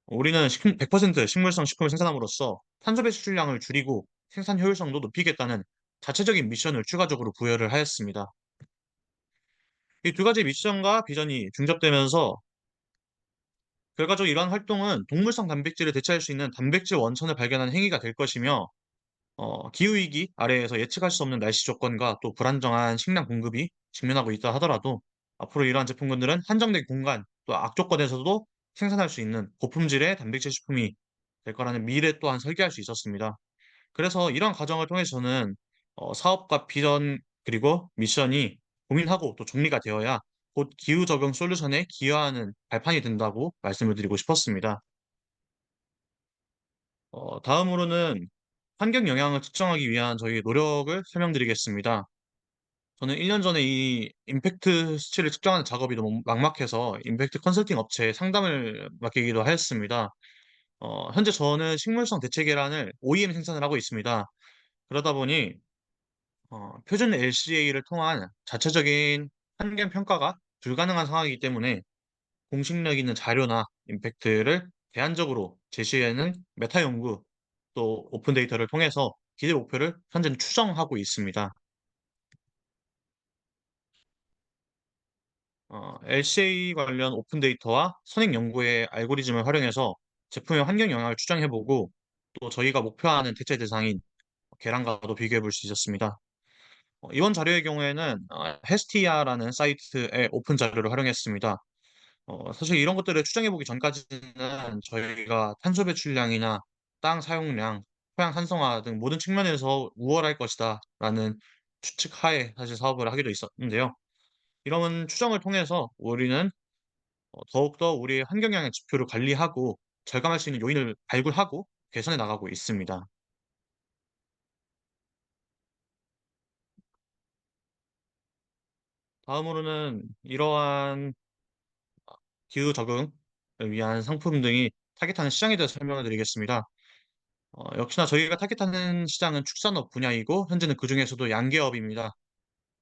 우리는 100% 식물성 식품을 생산함으로써 탄소 배출량을 줄이고 생산 효율성도 높이겠다는 자체적인 미션을 추가적으로 부여를 하였습니다. 이 두 가지 미션과 비전이 중첩되면서 결과적으로 이러한 활동은 동물성 단백질을 대체할 수 있는 단백질 원천을 발견하는 행위가 될 것이며 기후위기 아래에서 예측할 수 없는 날씨 조건과 또 불안정한 식량 공급이 직면하고 있다 하더라도 앞으로 이러한 제품군들은 한정된 공간 또 악조건에서도 생산할 수 있는 고품질의 단백질 식품이 될 거라는 미래 또한 설계할 수 있었습니다. 그래서 이런 과정을 통해서 저는 사업과 비전 그리고 미션이 고민하고 또 정리가 되어야 곧 기후 적용 솔루션에 기여하는 발판이 된다고 말씀을 드리고 싶었습니다. 다음으로는 환경 영향을 측정하기 위한 저희의 노력을 설명드리겠습니다. 저는 1년 전에 이 임팩트 수치를 측정하는 작업이 너무 막막해서 임팩트 컨설팅 업체에 상담을 맡기기도 하였습니다. 현재 저는 식물성 대체 계란을 OEM 생산을 하고 있습니다. 그러다 보니 표준 LCA를 통한 자체적인 환경 평가가 불가능한 상황이기 때문에 공식력 있는 자료나 임팩트를 대안적으로 제시하는 메타 연구 또 오픈 데이터를 통해서 기대 목표를 현재는 추정하고 있습니다. LCA 관련 오픈 데이터와 선행 연구의 알고리즘을 활용해서 제품의 환경 영향을 추정해보고 또 저희가 목표하는 대체 대상인 계란과도 비교해 볼 수 있었습니다. 이번 자료의 경우에는 헤스티아라는 사이트의 오픈 자료를 활용했습니다. 사실 이런 것들을 추정해보기 전까지는 저희가 탄소 배출량이나 땅 사용량, 토양 산성화 등 모든 측면에서 우월할 것이다 라는 추측하에 사실 사업을 하기도 있었는데요. 이런 추정을 통해서 우리는 더욱더 우리의 환경영향 지표를 관리하고 절감할 수 있는 요인을 발굴하고 개선해 나가고 있습니다. 다음으로는 이러한 기후 적응을 위한 상품 등이 타깃하는 시장에 대해서 설명을 드리겠습니다. 역시나 저희가 타깃하는 시장은 축산업 분야이고 현재는 그중에서도 양계업입니다.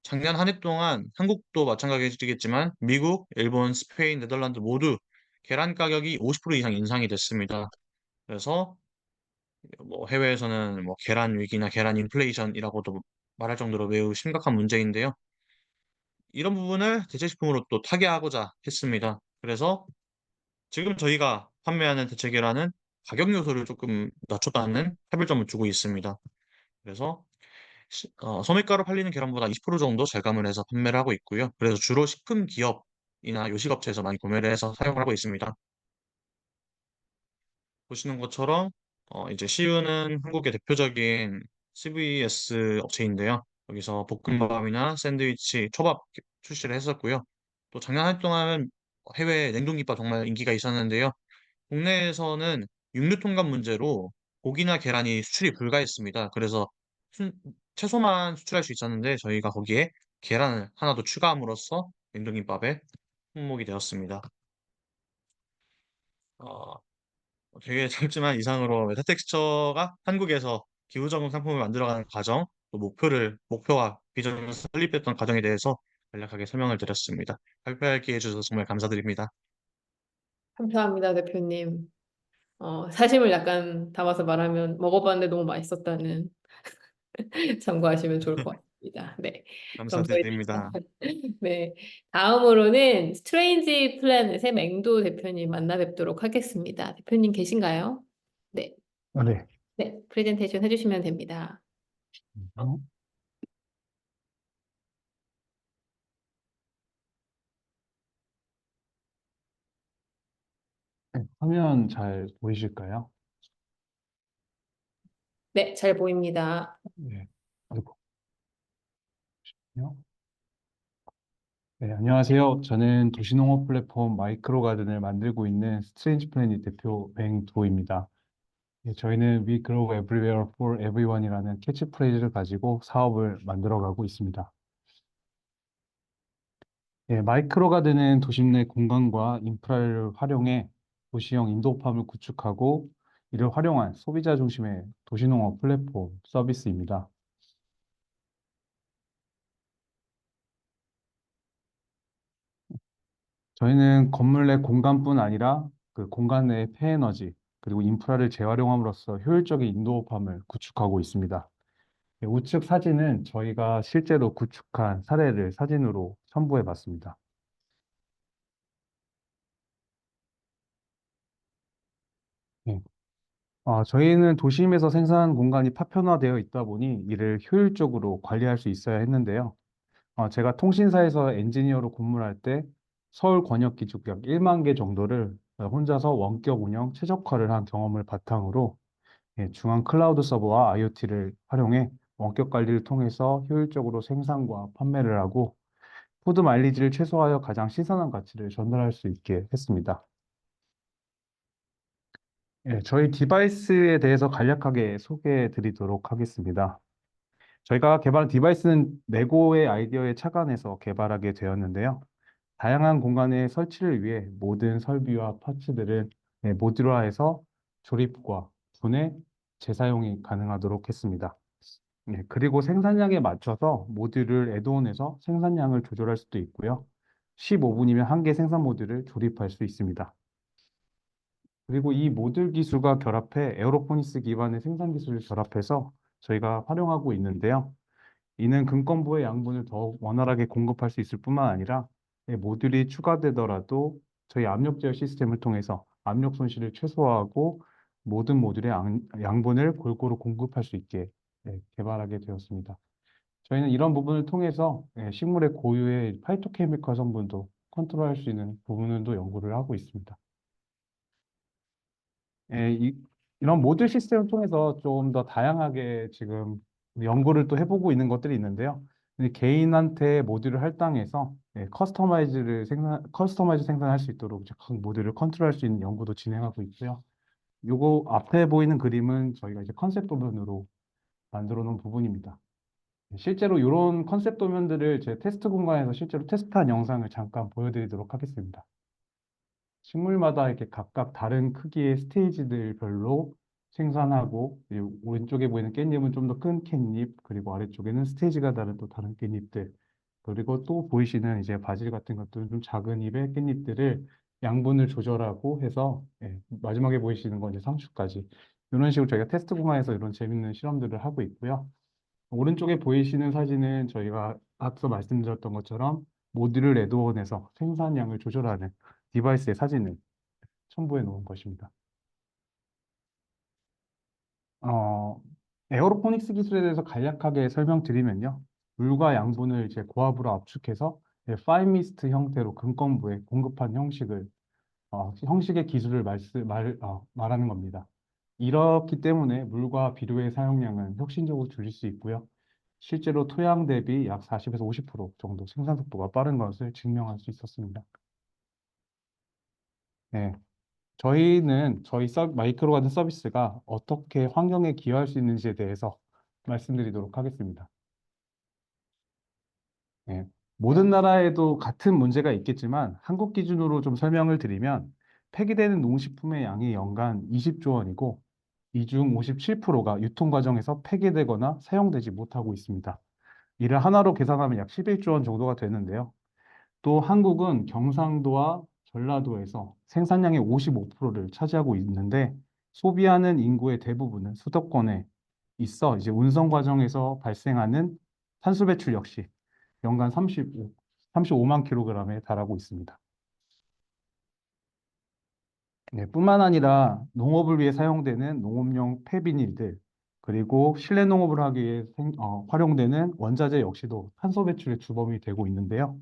작년 한 해 동안 한국도 마찬가지겠지만 미국, 일본, 스페인, 네덜란드 모두 계란 가격이 50% 이상 인상이 됐습니다. 그래서 뭐 해외에서는 뭐 계란 위기나 계란 인플레이션이라고도 말할 정도로 매우 심각한 문제인데요. 이런 부분을 대체식품으로 또 타개하고자 했습니다. 그래서 지금 저희가 판매하는 대체 계란은 가격 요소를 조금 낮췄다는 차별점을 두고 있습니다. 그래서 소매가로 팔리는 계란보다 20% 정도 절감을 해서 판매를 하고 있고요. 그래서 주로 식품 기업이나 요식업체에서 많이 구매를 해서 사용을 하고 있습니다. 보시는 것처럼 이제 CU는 한국의 대표적인 CVS 업체인데요. 여기서 볶음밥이나 샌드위치, 초밥 출시를 했었고요. 또 작년 한 해 동안 해외 냉동김밥 정말 인기가 있었는데요. 국내에서는 육류 통관 문제로 고기나 계란이 수출이 불가했습니다. 그래서 순- 채소만 수출할 수 있었는데 저희가 거기에 계란을 하나 더 추가함으로써 냉동김밥에 품목이 되었습니다. 어, 되게 짧지만 이상으로 메타텍스처가 한국에서 기후적응 상품을 만들어가는 과정, 또 목표와 비전을 설립했던 과정에 대해서 간략하게 설명을 드렸습니다. 발표할 기회 주셔서 정말 감사드립니다.
감사합니다, 대표님. 사심을 약간 담아서 말하면 먹어봤는데 너무 맛있었다는 참고하시면 좋을 것 같습니다. 네. 그럼 저희
감사드립니다.
네. 다음으로는 스트레인지 플래닛의 맹도 대표님 만나 뵙도록 하겠습니다. 대표님 계신가요? 네.
네.
네. 프레젠테이션 해주시면 됩니다.
어? 네, 화면 잘 보이실까요?
네. 잘 보입니다.
네. 아이고. 네, 안녕하세요. 저는 도시농업 플랫폼 마이크로가든을 만들고 있는 스트레인지 플래닛 대표 뱅도입니다. 예, 저희는 We Grow Everywhere for Everyone이라는 캐치프레이즈를 가지고 사업을 만들어가고 있습니다. 예, 마이크로가든은 도심 내 공간과 인프라를 활용해 도시형 인도팜을 구축하고 이를 활용한 소비자 중심의 도시농업 플랫폼 서비스입니다. 저희는 건물 내 공간뿐 아니라 그 공간 내의 폐에너지 그리고 인프라를 재활용함으로써 효율적인 인도어팜을 구축하고 있습니다. 네, 우측 사진은 저희가 실제로 구축한 사례를 사진으로 첨부해 봤습니다. 네. 저희는 도심에서 생산 공간이 파편화되어 있다 보니 이를 효율적으로 관리할 수 있어야 했는데요. 제가 통신사에서 엔지니어로 근무할 때 서울 권역 기축 약 1만 개 정도를 혼자서 원격 운영 최적화를 한 경험을 바탕으로 중앙 클라우드 서버와 IoT를 활용해 원격 관리를 통해서 효율적으로 생산과 판매를 하고 푸드 마일리지를 최소화하여 가장 신선한 가치를 전달할 수 있게 했습니다. 저희 디바이스에 대해서 간략하게 소개해 드리도록 하겠습니다. 저희가 개발한 디바이스는 레고의 아이디어에 착안해서 개발하게 되었는데요. 다양한 공간의 설치를 위해 모든 설비와 파츠들을 모듈화해서 조립과 분해, 재사용이 가능하도록 했습니다. 그리고 생산량에 맞춰서 모듈을 애드온해서 생산량을 조절할 수도 있고요. 15분이면 한 개 생산 모듈을 조립할 수 있습니다. 그리고 이 모듈 기술과 결합해 에어로포닉스 기반의 생산 기술을 결합해서 저희가 활용하고 있는데요. 이는 금건부의 양분을 더욱 원활하게 공급할 수 있을 뿐만 아니라 모듈이 추가되더라도 저희 압력 제어 시스템을 통해서 압력 손실을 최소화하고 모든 모듈의 양분을 골고루 공급할 수 있게 개발하게 되었습니다. 저희는 이런 부분을 통해서 식물의 고유의 파이토케미컬 성분도 컨트롤할 수 있는 부분도 연구를 하고 있습니다. 이런 모듈 시스템을 통해서 좀 더 다양하게 지금 연구를 또 해보고 있는 것들이 있는데요. 근데 개인한테 모듈을 할당해서 커스터마이즈 생산할 수 있도록 이제 각 모듈을 컨트롤할 수 있는 연구도 진행하고 있고요. 요거 앞에 보이는 그림은 저희가 이제 컨셉 도면으로 만들어 놓은 부분입니다. 실제로 이런 컨셉 도면들을 제 테스트 공간에서 실제로 테스트한 영상을 잠깐 보여드리도록 하겠습니다. 식물마다 이렇게 각각 다른 크기의 스테이지들별로 생산하고, 이 오른쪽에 보이는 깻잎은 좀 더 큰 깻잎, 그리고 아래쪽에는 스테이지가 다른 또 다른 깻잎들, 그리고 또 보이시는 이제 바질 같은 것들은 좀 작은 잎의 깻잎들을 양분을 조절하고 해서 마지막에 보이시는 건 이제 상추까지 이런 식으로 저희가 테스트 공간에서 이런 재밌는 실험들을 하고 있고요. 오른쪽에 보이시는 사진은 저희가 앞서 말씀드렸던 것처럼 모듈을 애드온해서 생산량을 조절하는 디바이스의 사진을 첨부해 놓은 것입니다. 어, 에어로포닉스 기술에 대해서 간략하게 설명드리면요. 물과 양분을 이제 고압으로 압축해서 파인 미스트 형태로 금건부에 공급한 형식의 기술을 말하는 겁니다. 이렇기 때문에 물과 비료의 사용량은 혁신적으로 줄일 수 있고요. 실제로 토양 대비 약 40에서 50% 정도 생산 속도가 빠른 것을 증명할 수 있었습니다. 네, 저희는 마이크로가든 서비스가 어떻게 환경에 기여할 수 있는지에 대해서 말씀드리도록 하겠습니다. 네, 모든 나라에도 같은 문제가 있겠지만 한국 기준으로 좀 설명을 드리면 폐기되는 농식품의 양이 연간 20조 원이고 이 중 57%가 유통 과정에서 폐기되거나 사용되지 못하고 있습니다. 이를 하나로 계산하면 약 11조 원 정도가 되는데요. 또 한국은 경상도와 전라도에서 생산량의 55%를 차지하고 있는데 소비하는 인구의 대부분은 수도권에 있어 이제 운송 과정에서 발생하는 탄소 배출 역시 연간 35만 킬로그램에 달하고 있습니다. 네, 뿐만 아니라 농업을 위해 사용되는 농업용 폐비닐들 그리고 실내 농업을 하기 위해 활용되는 원자재 역시도 탄소 배출의 주범이 되고 있는데요.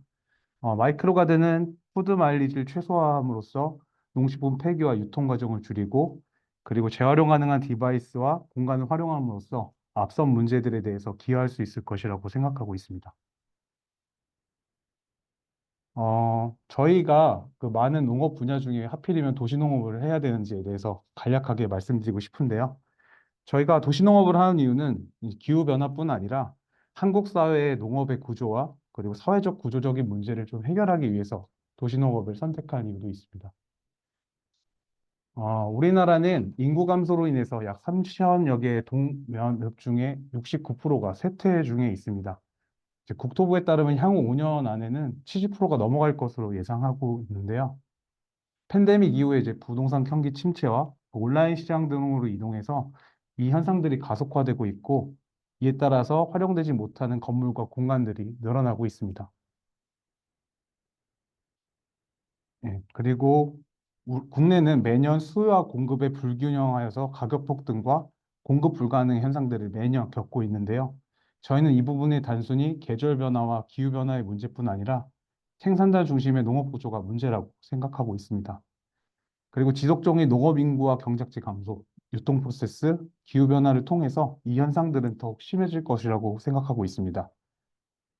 마이크로가든은 푸드 마일리지를 최소화함으로써 농식품 폐기와 유통 과정을 줄이고 그리고 재활용 가능한 디바이스와 공간을 활용함으로써 앞선 문제들에 대해서 기여할 수 있을 것이라고 생각하고 있습니다. 저희가 그 많은 농업 분야 중에 하필이면 도시농업을 해야 되는지에 대해서 간략하게 말씀드리고 싶은데요. 저희가 도시농업을 하는 이유는 이 기후변화뿐 아니라 한국 사회의 농업의 구조와 그리고 사회적 구조적인 문제를 좀 해결하기 위해서 도시농업을 선택한 이유도 있습니다. 우리나라는 인구 감소로 인해서 약 3천여 개의 동면읍 중에 69%가 쇠퇴 중에 있습니다. 이제 국토부에 따르면 향후 5년 안에는 70%가 넘어갈 것으로 예상하고 있는데요. 팬데믹 이후에 이제 부동산 경기 침체와 온라인 시장 등으로 이동해서 이 현상들이 가속화되고 있고, 이에 따라서 활용되지 못하는 건물과 공간들이 늘어나고 있습니다. 그리고 국내는 매년 수요와 공급의 불균형하여서 가격 폭등과 공급 불가능 현상들을 매년 겪고 있는데요. 저희는 이 부분이 단순히 계절 변화와 기후 변화의 문제뿐 아니라 생산자 중심의 농업 구조가 문제라고 생각하고 있습니다. 그리고 지속적인 농업 인구와 경작지 감소, 유통 프로세스, 기후 변화를 통해서 이 현상들은 더욱 심해질 것이라고 생각하고 있습니다.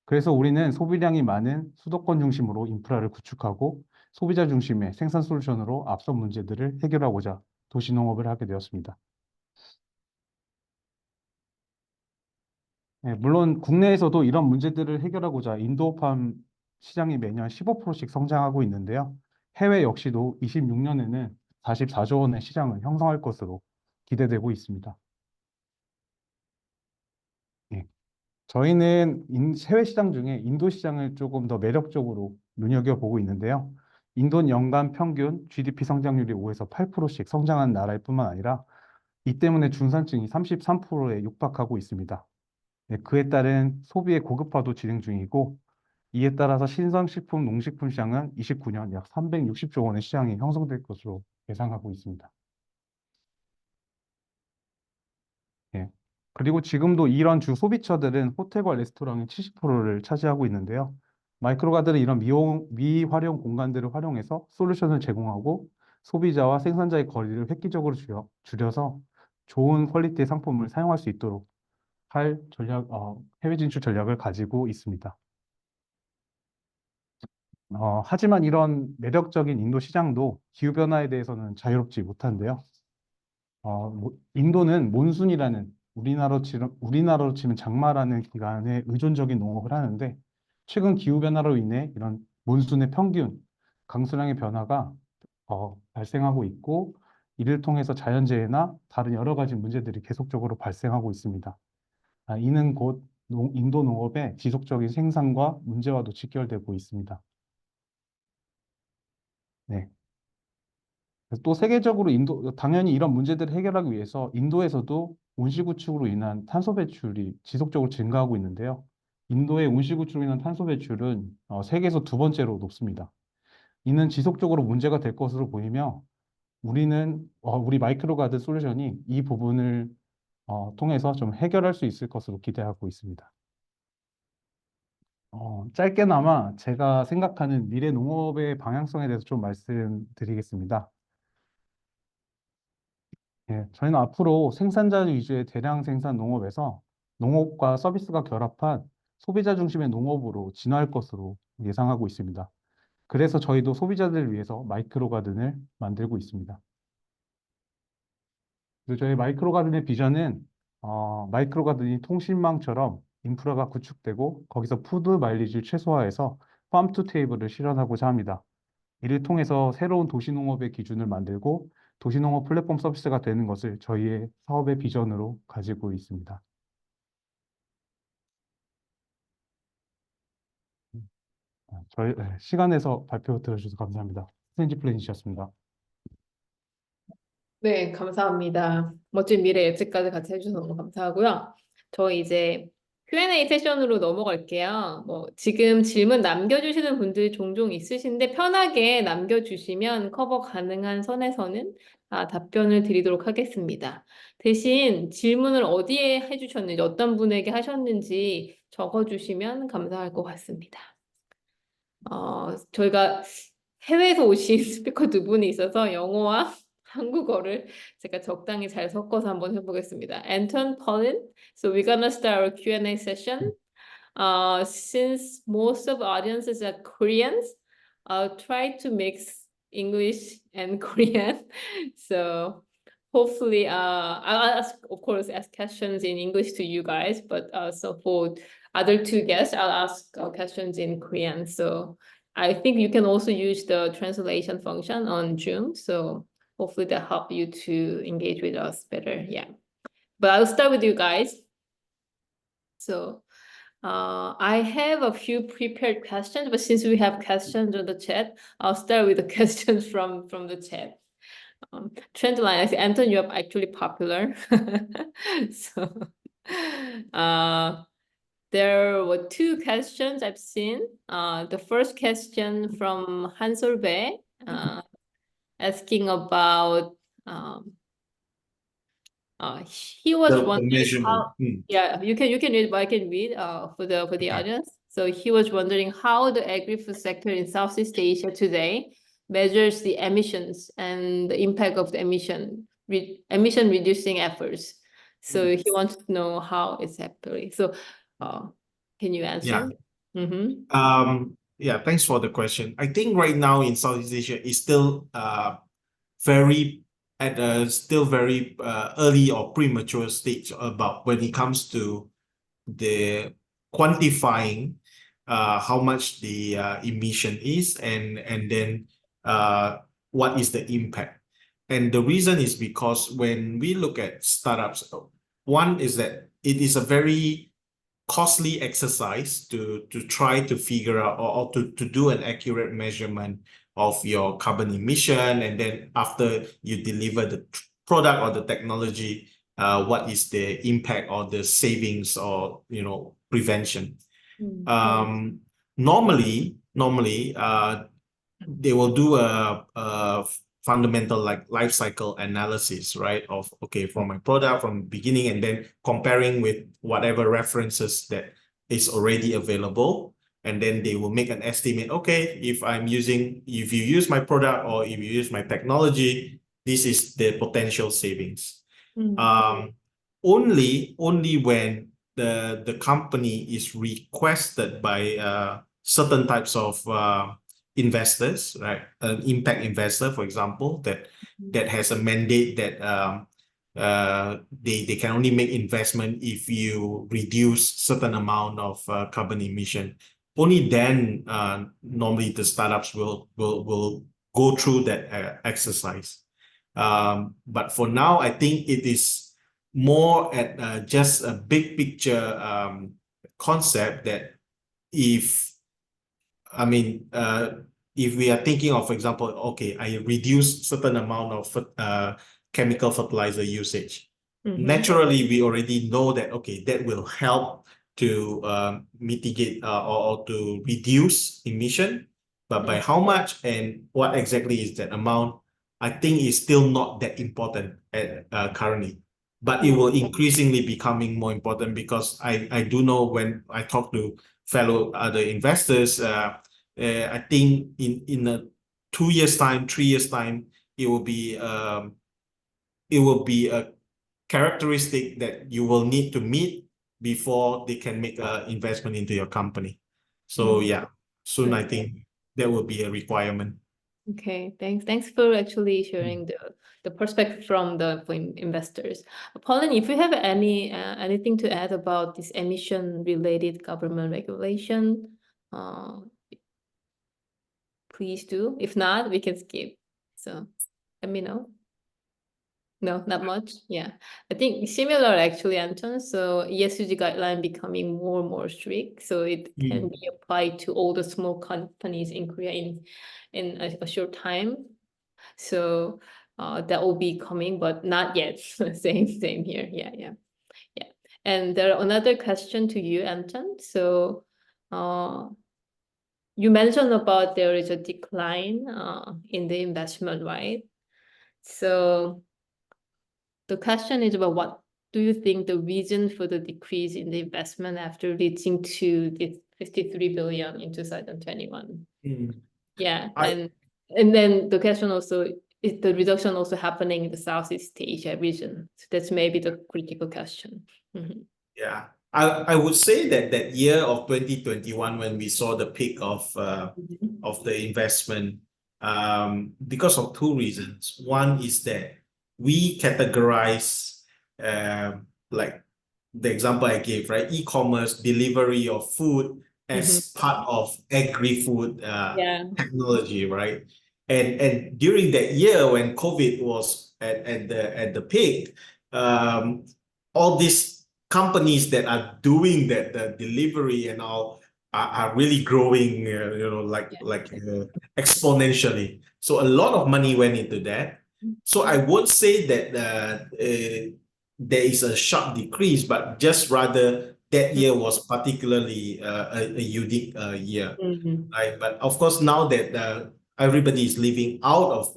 그래서 우리는 소비량이 많은 수도권 중심으로 인프라를 구축하고 소비자 중심의 생산 솔루션으로 앞선 문제들을 해결하고자 도시농업을 하게 되었습니다. 물론 국내에서도 이런 문제들을 해결하고자 인도팜 시장이 매년 15%씩 성장하고 있는데요. 해외 역시도 26년에는 44조 원의 시장을 형성할 것으로 기대되고 있습니다. 예. 저희는 해외 시장 중에 인도 시장을 조금 더 매력적으로 눈여겨보고 있는데요. 인도는 연간 평균 GDP 성장률이 5에서 8%씩 성장한 나라일 뿐만 아니라 이 때문에 중산층이 33%에 육박하고 있습니다. 그에 따른 소비의 고급화도 진행 중이고, 이에 따라서 신선식품, 농식품 시장은 29년 약 360조 원의 시장이 형성될 것으로 예상하고 있습니다. 예. 그리고 지금도 이런 주 소비처들은 호텔과 레스토랑의 70%를 차지하고 있는데요. 마이크로가드는 이런 미활용 공간들을 활용해서 솔루션을 제공하고 소비자와 생산자의 거리를 획기적으로 줄여서 좋은 퀄리티의 상품을 사용할 수 있도록 할 해외 진출 전략을 가지고 있습니다. 하지만 이런 매력적인 인도 시장도 기후변화에 대해서는 자유롭지 못한데요. 인도는 몬순이라는 우리나라로 치면 장마라는 기간에 의존적인 농업을 하는데, 최근 기후변화로 인해 이런 몬순의 평균 강수량의 변화가 발생하고 있고, 이를 통해서 자연재해나 다른 여러 가지 문제들이 계속적으로 발생하고 있습니다. 이는 곧 인도 농업의 지속적인 생산과 문제와도 직결되고 있습니다. 네. 또 세계적으로 당연히 이런 문제들을 해결하기 위해서 인도에서도 온실구축으로 인한 탄소 배출이 지속적으로 증가하고 있는데요. 인도의 온실구축으로 인한 탄소 배출은 세계에서 두 번째로 높습니다. 이는 지속적으로 문제가 될 것으로 보이며, 우리 마이크로가드 솔루션이 이 부분을 통해서 좀 해결할 수 있을 것으로 기대하고 있습니다. 짧게나마 제가 생각하는 미래 농업의 방향성에 대해서 좀 말씀드리겠습니다. 저희는 앞으로 생산자 위주의 대량 생산 농업에서 농업과 서비스가 결합한 소비자 중심의 농업으로 진화할 것으로 예상하고 있습니다. 그래서 저희도 소비자들을 위해서 마이크로가든을 만들고 있습니다. 그래서 저희 마이크로가든의 비전은 마이크로가든이 통신망처럼 인프라가 구축되고 거기서 푸드 마일리지를 최소화해서 팜 투 테이블을 실현하고자 합니다. 이를 통해서 새로운 도시농업의 기준을 만들고 도시농업 플랫폼 서비스가 되는 것을 저희의 사업의 비전으로 가지고 있습니다. 시간 내서 발표 들어주셔서 감사합니다. 스탠지 플랜이셨습니다.
네, 감사합니다. 멋진 미래 예측까지 같이 해주셔서 너무 감사하고요. 저희 이제 Q&A 세션으로 넘어갈게요. 지금 질문 남겨주시는 분들이 종종 있으신데 편하게 남겨주시면 커버 가능한 선에서는 답변을 드리도록 하겠습니다. 대신 질문을 어디에 해주셨는지, 어떤 분에게 하셨는지 적어주시면 감사할 것 같습니다. 저희가 해외에서 오신 스피커 두 분이 있어서 영어와 한국어를 제가 적당히 잘 섞어서 한번 해보겠습니다. Anton, Pauline, so we're gonna start our Q&A session. Since most of the audiences are Koreans, I'll try to mix English and Korean. So hopefully, I'll ask, of course, ask questions in English to you guys, but so for other two guests, I'll ask questions in Korean. So I think you can also use the translation function on Zoom. So hopefully that help you to engage with us better. Yeah. But I'll start with you guys. So I have a few prepared questions, but since we have questions on the chat, I'll start with the questions from the chat. Trend line, I think Anton, you're actually popular. So there were two questions I've seen. The first question from Hansol Bae, asking about he was
The
wondering
measurement.
how, yeah, you can read, but I can read for the
Okay.
audience. So he was wondering how the agri-food sector in Southeast Asia today measures the emissions and the impact of the emission reducing efforts. So he wants to know how it's happening. So can you answer?
Yeah, thanks for the question. I think right now in Southeast Asia is still very early or premature stage about when it comes to the quantifying how much the emission is and then what is the impact. And the reason is because when we look at startups, one is that it is a very costly exercise to try to figure out or to do an accurate measurement of your carbon emission, and then after you deliver the product or the technology, what is the impact or the savings or prevention. Normally they will do a fundamental like life cycle analysis, right? Of okay, from my product from beginning and then comparing with whatever references that is already available. And then they will make an estimate. Okay, if you use my product or if you use my technology, this is the potential savings. Only when the company is requested by certain types of investors, right? An impact investor, for example, that has a mandate that they can only make investment if you reduce certain amount of carbon emission. Only then normally the startups will go through that exercise. But for now, I think it is more at just a big picture concept that if we are thinking of, for example, okay, I reduce certain amount of chemical fertilizer usage. Naturally, we already know that, okay, that will help to mitigate or to reduce emission. But by how much and what exactly is that amount, I think is still not that important currently. But it will increasingly becoming more important because I do know when I talk to fellow other investors, I think in a 2 years time, 3 years time, it will be a characteristic that you will need to meet before they can make an investment into your company. So yeah, soon I think that will be a requirement.
Okay, thanks for actually sharing the perspective from the investors. Pauline, if you have anything to add about this emission related government regulation, please do. If not, we can skip. So let me know. No, not much. Yeah, I think similar actually, Anton. So ESG guideline becoming more and more strict, so it can be applied to all the small companies in Korea in a short time. So that will be coming, but not yet. Same here. Yeah. And there are another question to you, Anton. So you mentioned about there is a decline in the investment, right? So the question is about what do you think the reason for the decrease in the investment after reaching to the 53 billion in 2021? Yeah, and then the question also is the reduction also happening in the Southeast Asia region? So that's maybe the critical question.
Yeah, I would say that that year of 2021 when we saw the peak of the investment, because of two reasons. One is that we categorize like the example I gave, right? E-commerce, delivery of food as part of agri-food
Yeah.
technology, right? And during that year when COVID was at the peak, all these companies that are doing that the delivery and all are really growing, like exponentially. So a lot of money went into that. So I would say that there is a sharp decrease, but just rather that year was particularly a unique year, right? But of course, now that everybody is living out of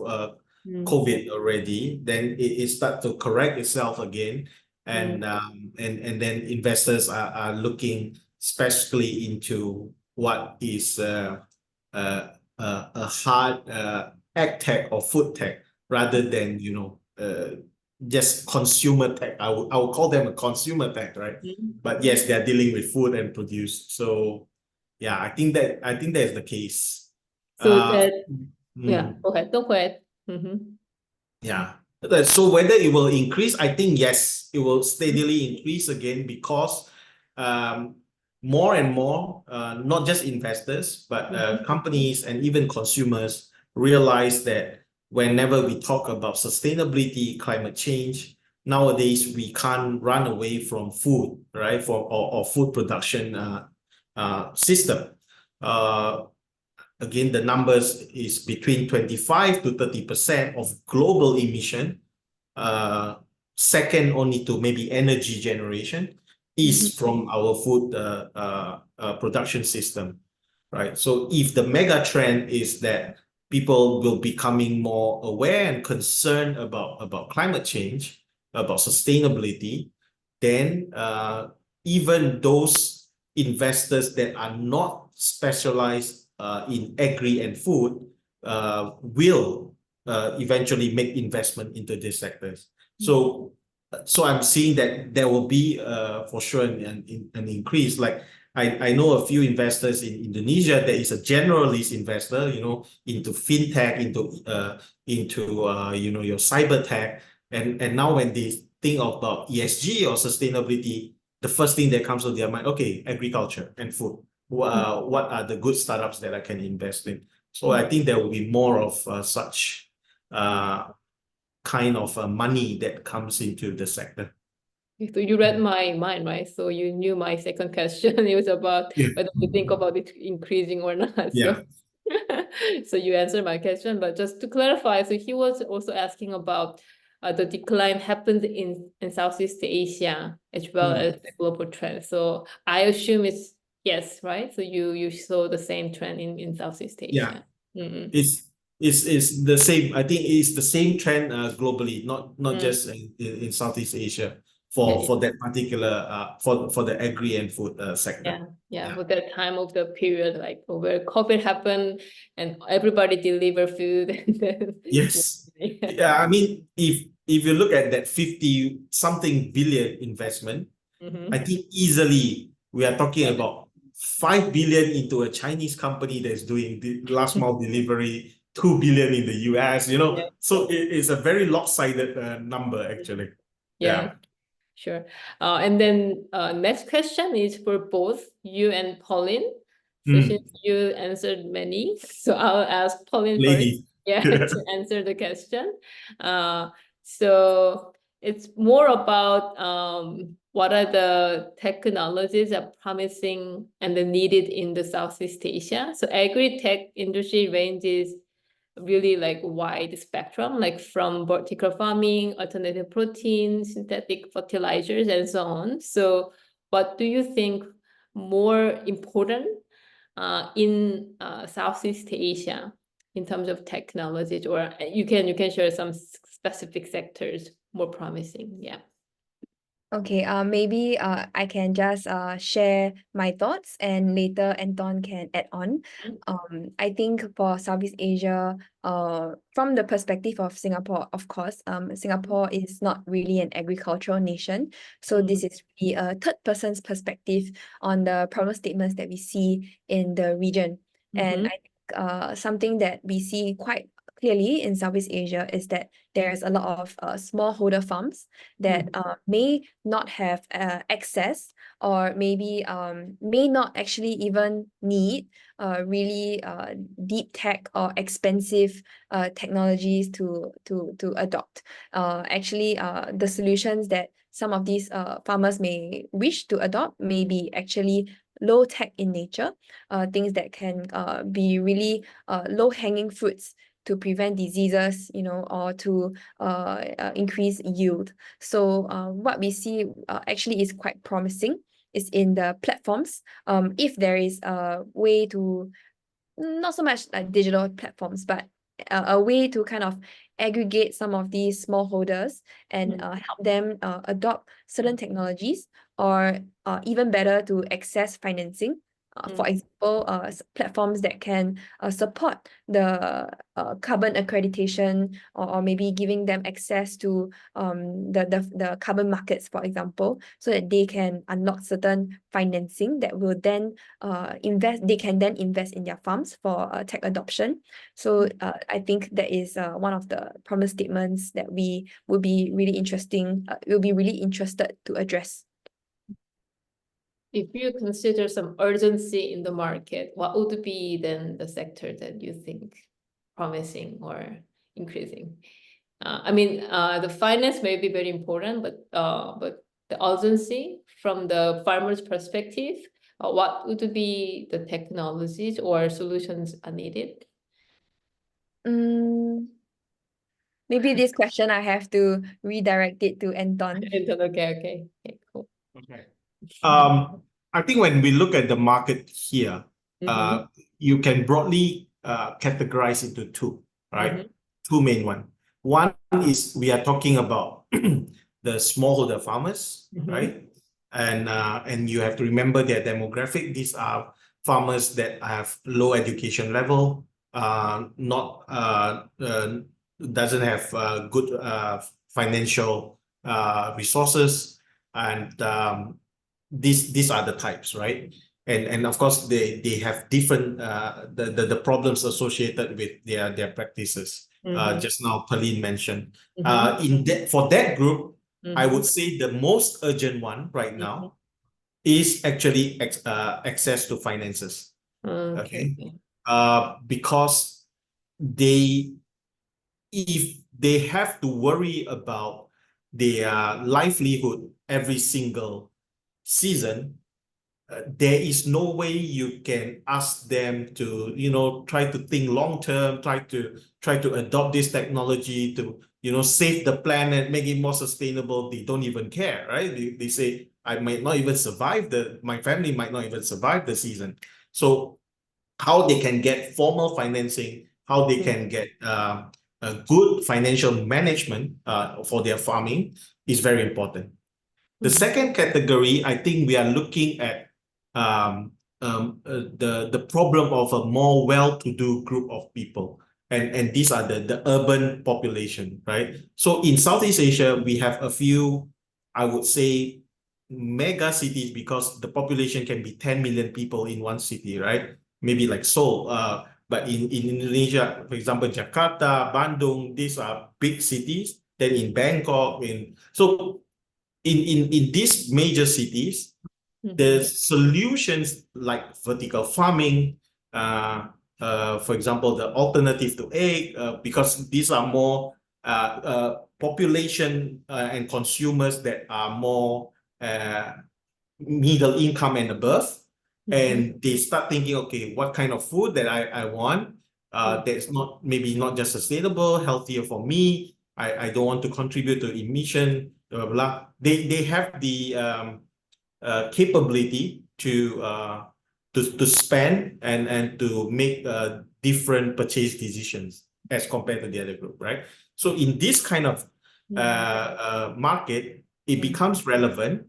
COVID already, then it start to correct itself again, and then investors are looking especially into what is a hard ag tech or food tech rather than just consumer tech. I would call them a consumer tech, right? But yes, they're dealing with food and produce. So yeah, I think that is the case.
So
Uh,
yeah, go ahead. Don't go ahead.
Yeah. So whether it will increase, I think yes, it will steadily increase again because more and more, not just investors, but companies and even consumers realize that whenever we talk about sustainability, climate change, nowadays we can't run away from food, right? Or food production system. Again, the numbers is between 25 to 30% of global emission, second only to maybe energy generation, is from our food production system, right? So if the mega trend is that people will becoming more aware and concerned about climate change, about sustainability, then even those investors that are not specialized in agri and food will eventually make investment into these sectors. So I'm seeing that there will be for sure an increase. Like I know a few investors in Indonesia that is a generalist investor, into fintech, into your cyber tech, and now when they think about ESG or sustainability, the first thing that comes to their mind, okay, agriculture and food. What are the good startups that I can invest in? So I think there will be more of such kind of money that comes into the sector.
So you read my mind, right? So you knew my second question. It was about whether you think about it increasing or not.
Yeah.
So you answered my question, but just to clarify, so he was also asking about the decline happened in Southeast Asia as well as the global trend. So I assume it's yes, right? So you saw the same trend in Southeast Asia.
It's the same. I think it's the same trend globally, not just in Southeast Asia for that particular for the agri and food sector.
For that time of the period, like where COVID happened and everybody deliver food. And then,
Yes. Yeah, I mean, if you look at that 50-something billion investment, I think easily we are talking about 5 billion into a Chinese company that's doing the last mile delivery, 2 billion in the US, so it is a very lopsided number actually.
Sure. And then next question is for both you and Pauline. So since you answered many, so I'll ask Pauline
Lady.
first, to answer the question. So it's more about what are the technologies that are promising and needed in the Southeast Asia. So agri-tech industry ranges really like wide spectrum, like from vertical farming, alternative proteins, synthetic fertilizers, and so on. So what do you think more important in Southeast Asia in terms of technologies, or you can share some specific sectors more promising? Yeah.
Okay, maybe I can just share my thoughts and later Anton can add on. I think for Southeast Asia, from the perspective of Singapore, of course, Singapore is not really an agricultural nation. So this is really a third person's perspective on the problem statements that we see in the region. And I think something that we see quite clearly in Southeast Asia is that there's a lot of smallholder farms that may not have access or maybe may not actually even need really deep tech or expensive technologies to adopt. Actually, the solutions that some of these farmers may wish to adopt may be actually low tech in nature, things that can be really low hanging fruits to prevent diseases, or to increase yield. So what we see actually is quite promising is in the platforms. If there is a way to, not so much like digital platforms, but a way to kind of aggregate some of these smallholders and help them adopt certain technologies, or even better, to access financing. For example, platforms that can support the carbon accreditation, or maybe giving them access to the carbon markets, for example, so that they can unlock certain financing that will then they can then invest in their farms for tech adoption. So I think that is one of the promise statements that we will be really interested to address.
If you consider some urgency in the market, what would be then the sector that you think promising or increasing? I mean, the finance may be very important, but the urgency from the farmer's perspective, what would be the technologies or solutions are needed?
Maybe this question I have to redirect it to Anton.
Okay, cool.
Okay. I think when we look at the market here, you can broadly categorize into two, right? Two main ones. One is we are talking about the smallholder farmers, right? And you have to remember their demographic. These are farmers that have low education level, doesn't have good financial resources, and these are the types, right? And of course they have different the problems associated with their practices. Just now Pauline mentioned. For that group, I would say the most urgent one right now is actually access to finances. Okay. Because if they have to worry about their livelihood every single season, there is no way you can ask them to, try to think long term, try to adopt this technology to, save the planet, make it more sustainable. They don't even care, right? They say, I might not even survive my family might not even survive the season. So how they can get formal financing, how they can get a good financial management for their farming is very important. The second category, I think we are looking at the problem of a more well-to-do group of people. And these are the urban population, right? So in Southeast Asia, we have a few, I would say, mega cities, because the population can be 10 million people in one city, right? Maybe like Seoul. But in Indonesia, for example, Jakarta, Bandung, these are big cities. Then in Bangkok, so in these major cities, the solutions like vertical farming, for example, the alternative to egg, because these are more population and consumers that are more middle income and above, and they start thinking, okay, what kind of food that I want that's maybe not just sustainable, healthier for me. I don't want to contribute to emission, blah, blah, blah. They have the capability to spend and to make different purchase decisions as compared to the other group, right? So in this kind of market, it becomes relevant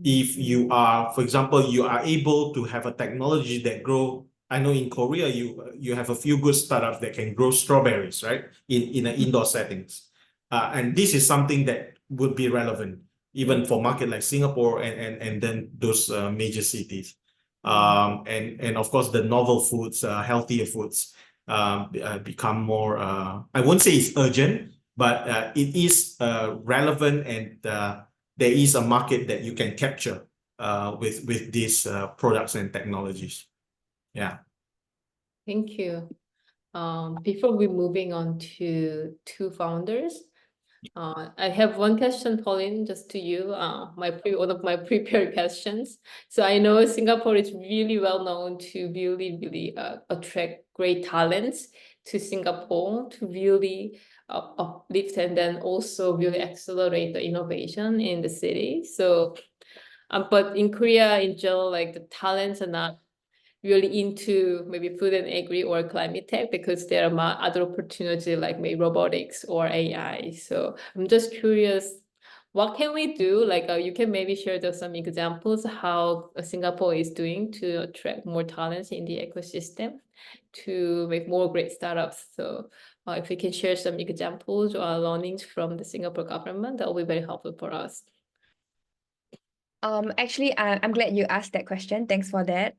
if you are, for example, you are able to have a technology that grow. I know in Korea, you have a few good startups that can grow strawberries, right? In an indoor settings. And this is something that would be relevant even for market like Singapore and then those major cities. And of course the novel foods, healthier foods become more, I won't say it's urgent, but it is relevant, and there is a market that you can capture with these products and technologies. Yeah.
Thank you. Before we moving on to two founders, I have one question, Pauline, just to you. One of my prepared questions. So I know Singapore is really well known to really attract great talents to Singapore to really uplift and then also really accelerate the innovation in the city. So, but in Korea in general, like the talents are not really into maybe food and agri or climate tech because there are other opportunities like maybe robotics or AI. So I'm just curious, what can we do? Like you can maybe share some examples how Singapore is doing to attract more talents in the ecosystem to make more great startups. So if we can share some examples or learnings from the Singapore government, that will be very helpful for us.
Actually, I'm glad you asked that question. Thanks for that.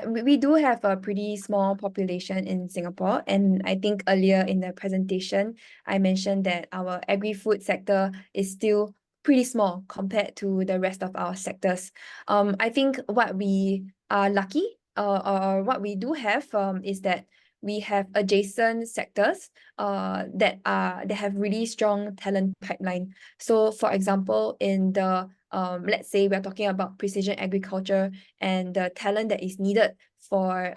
We do have a pretty small population in Singapore, and I think earlier in the presentation, I mentioned that our agri-food sector is still pretty small compared to the rest of our sectors. I think what we are lucky, or what we do have, is that we have adjacent sectors that have really strong talent pipeline. So for example, in the let's say we're talking about precision agriculture and the talent that is needed for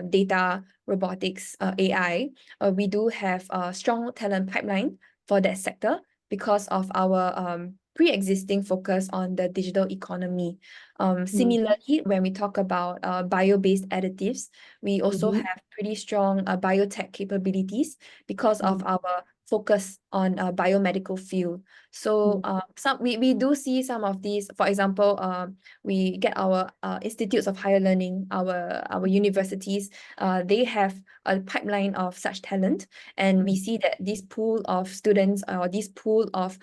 data, robotics, AI, we do have a strong talent pipeline for that sector because of our pre-existing focus on the digital economy. Similarly, when we talk about bio-based additives, we also have pretty strong biotech capabilities because of our focus on biomedical field. So we do see some of these. For example, we get our institutes of higher learning, our universities. They have a pipeline of such talent, and we see that this pool of students or this pool of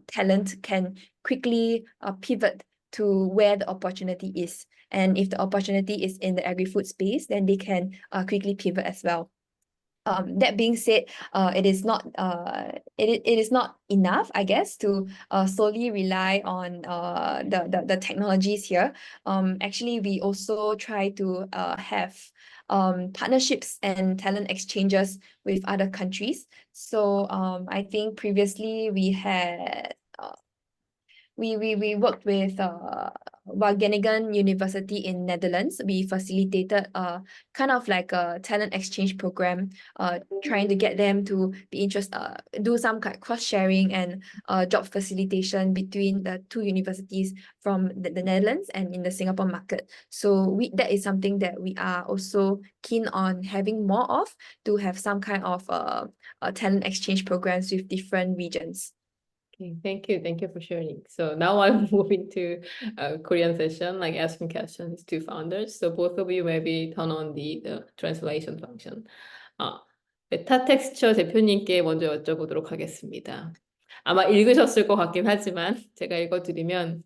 talent can quickly pivot to where the opportunity is. And if the opportunity is in the agri-food space, then they can quickly pivot as well. That being said, it is not enough, I guess, to solely rely on the technologies here. Actually, we also try to have partnerships and talent exchanges with other countries. So I think previously we had we worked with Wageningen University in Netherlands. We facilitated kind of like a talent exchange program, trying to get them to be interested, do some kind of cross-sharing and job facilitation between the two universities from the Netherlands and in the Singapore market. So that is something that we are also keen on having more of, to have some kind of talent exchange programs with different regions.
Okay, thank you for sharing. So now I'm moving to Korean session, like asking questions to founders. So both of you maybe turn on the translation function. 메타텍스처 대표님께 먼저 여쭤보도록 하겠습니다. 아마 읽으셨을 것 같긴 하지만 제가 읽어드리면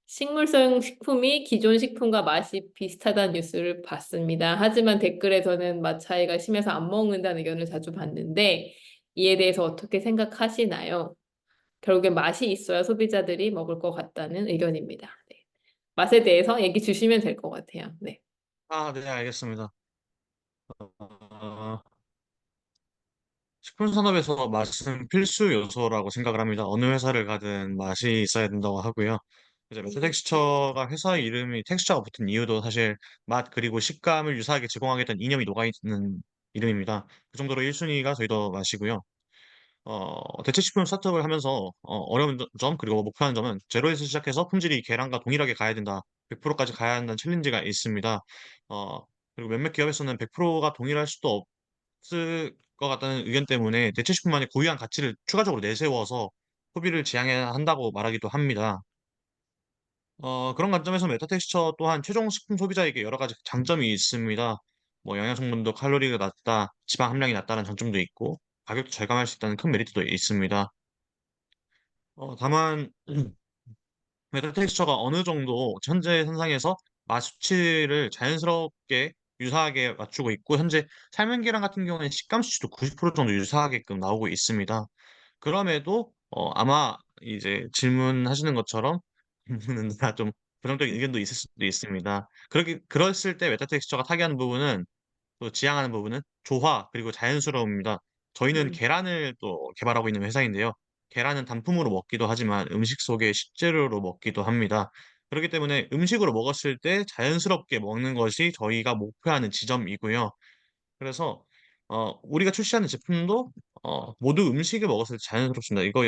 식물성 식품이 기존 식품과 맛이 비슷하다는 뉴스를 봤습니다. 하지만 댓글에서는 맛 차이가 심해서 안 먹는다는 의견을 자주 봤는데 이에 대해서 어떻게 생각하시나요? 결국에 맛이 있어야 소비자들이 먹을 것 같다는 의견입니다. 네. 맛에 대해서 얘기 주시면 될 것 같아요. 네.
네, 알겠습니다. 식품 산업에서 맛은 필수 요소라고 생각을 합니다. 어느 회사를 가든 맛이 있어야 된다고 하고요. 이제 메타 텍스처가 회사 이름이 텍스처가 붙은 이유도 사실 맛 그리고 식감을 유사하게 제공하겠다는 이념이 녹아있는 이름입니다. 그 정도로 1순위가 저희도 맛이고요. 대체식품 스타트업을 하면서 어려운 점 그리고 목표하는 점은 제로에서 시작해서 품질이 계란과 동일하게 가야 된다. 100%까지 가야 한다는 챌린지가 있습니다. 그리고 몇몇 기업에서는 100%가 동일할 수도 없을 것 같다는 의견 때문에 대체식품만의 고유한 가치를 추가적으로 내세워서 소비를 지향해야 한다고 말하기도 합니다. 그런 관점에서 메타텍스처 또한 최종 식품 소비자에게 여러 가지 장점이 있습니다. 뭐 영양 성분도 칼로리가 낮다, 지방 함량이 낮다는 장점도 있고 가격도 절감할 수 있다는 큰 메리트도 있습니다. 다만 메타텍스처가 어느 정도 현재 현상에서 맛 수치를 자연스럽게 유사하게 맞추고 있고 현재 삶은 계란 같은 경우에는 식감 수치도 90% 정도 유사하게끔 나오고 있습니다. 그럼에도 아마 이제 질문하시는 것처럼 좀 부정적인 의견도 있을 수도 있습니다. 그랬을 때 메타텍스처가 타개하는 부분은 또 지향하는 부분은 조화 그리고 자연스러움입니다. 저희는
음.
계란을 또 개발하고 있는 회사인데요. 계란은 단품으로 먹기도 하지만 음식 속의 식재료로 먹기도 합니다. 그렇기 때문에 음식으로 먹었을 때 자연스럽게 먹는 것이 저희가 목표하는 지점이고요. 그래서 우리가 출시하는 제품도 모두 음식을 먹었을 때 자연스럽습니다. 이거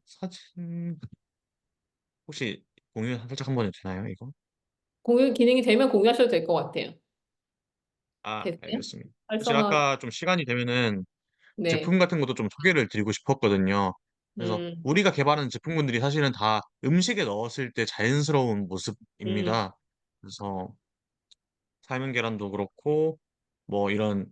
사진 혹시 공유 살짝 한번 해도 되나요, 이거?
공유 기능이 되면 공유하셔도 될 것 같아요. 됐어요?
알겠습니다. 사실
활성화.
아까 좀 시간이 되면은
네.
제품 같은 것도 좀 소개를 드리고 싶었거든요. 그래서
음.
우리가 개발하는 제품군들이 사실은 다 음식에 넣었을 때 자연스러운
음.
모습입니다. 그래서 삶은 계란도 그렇고 뭐 이런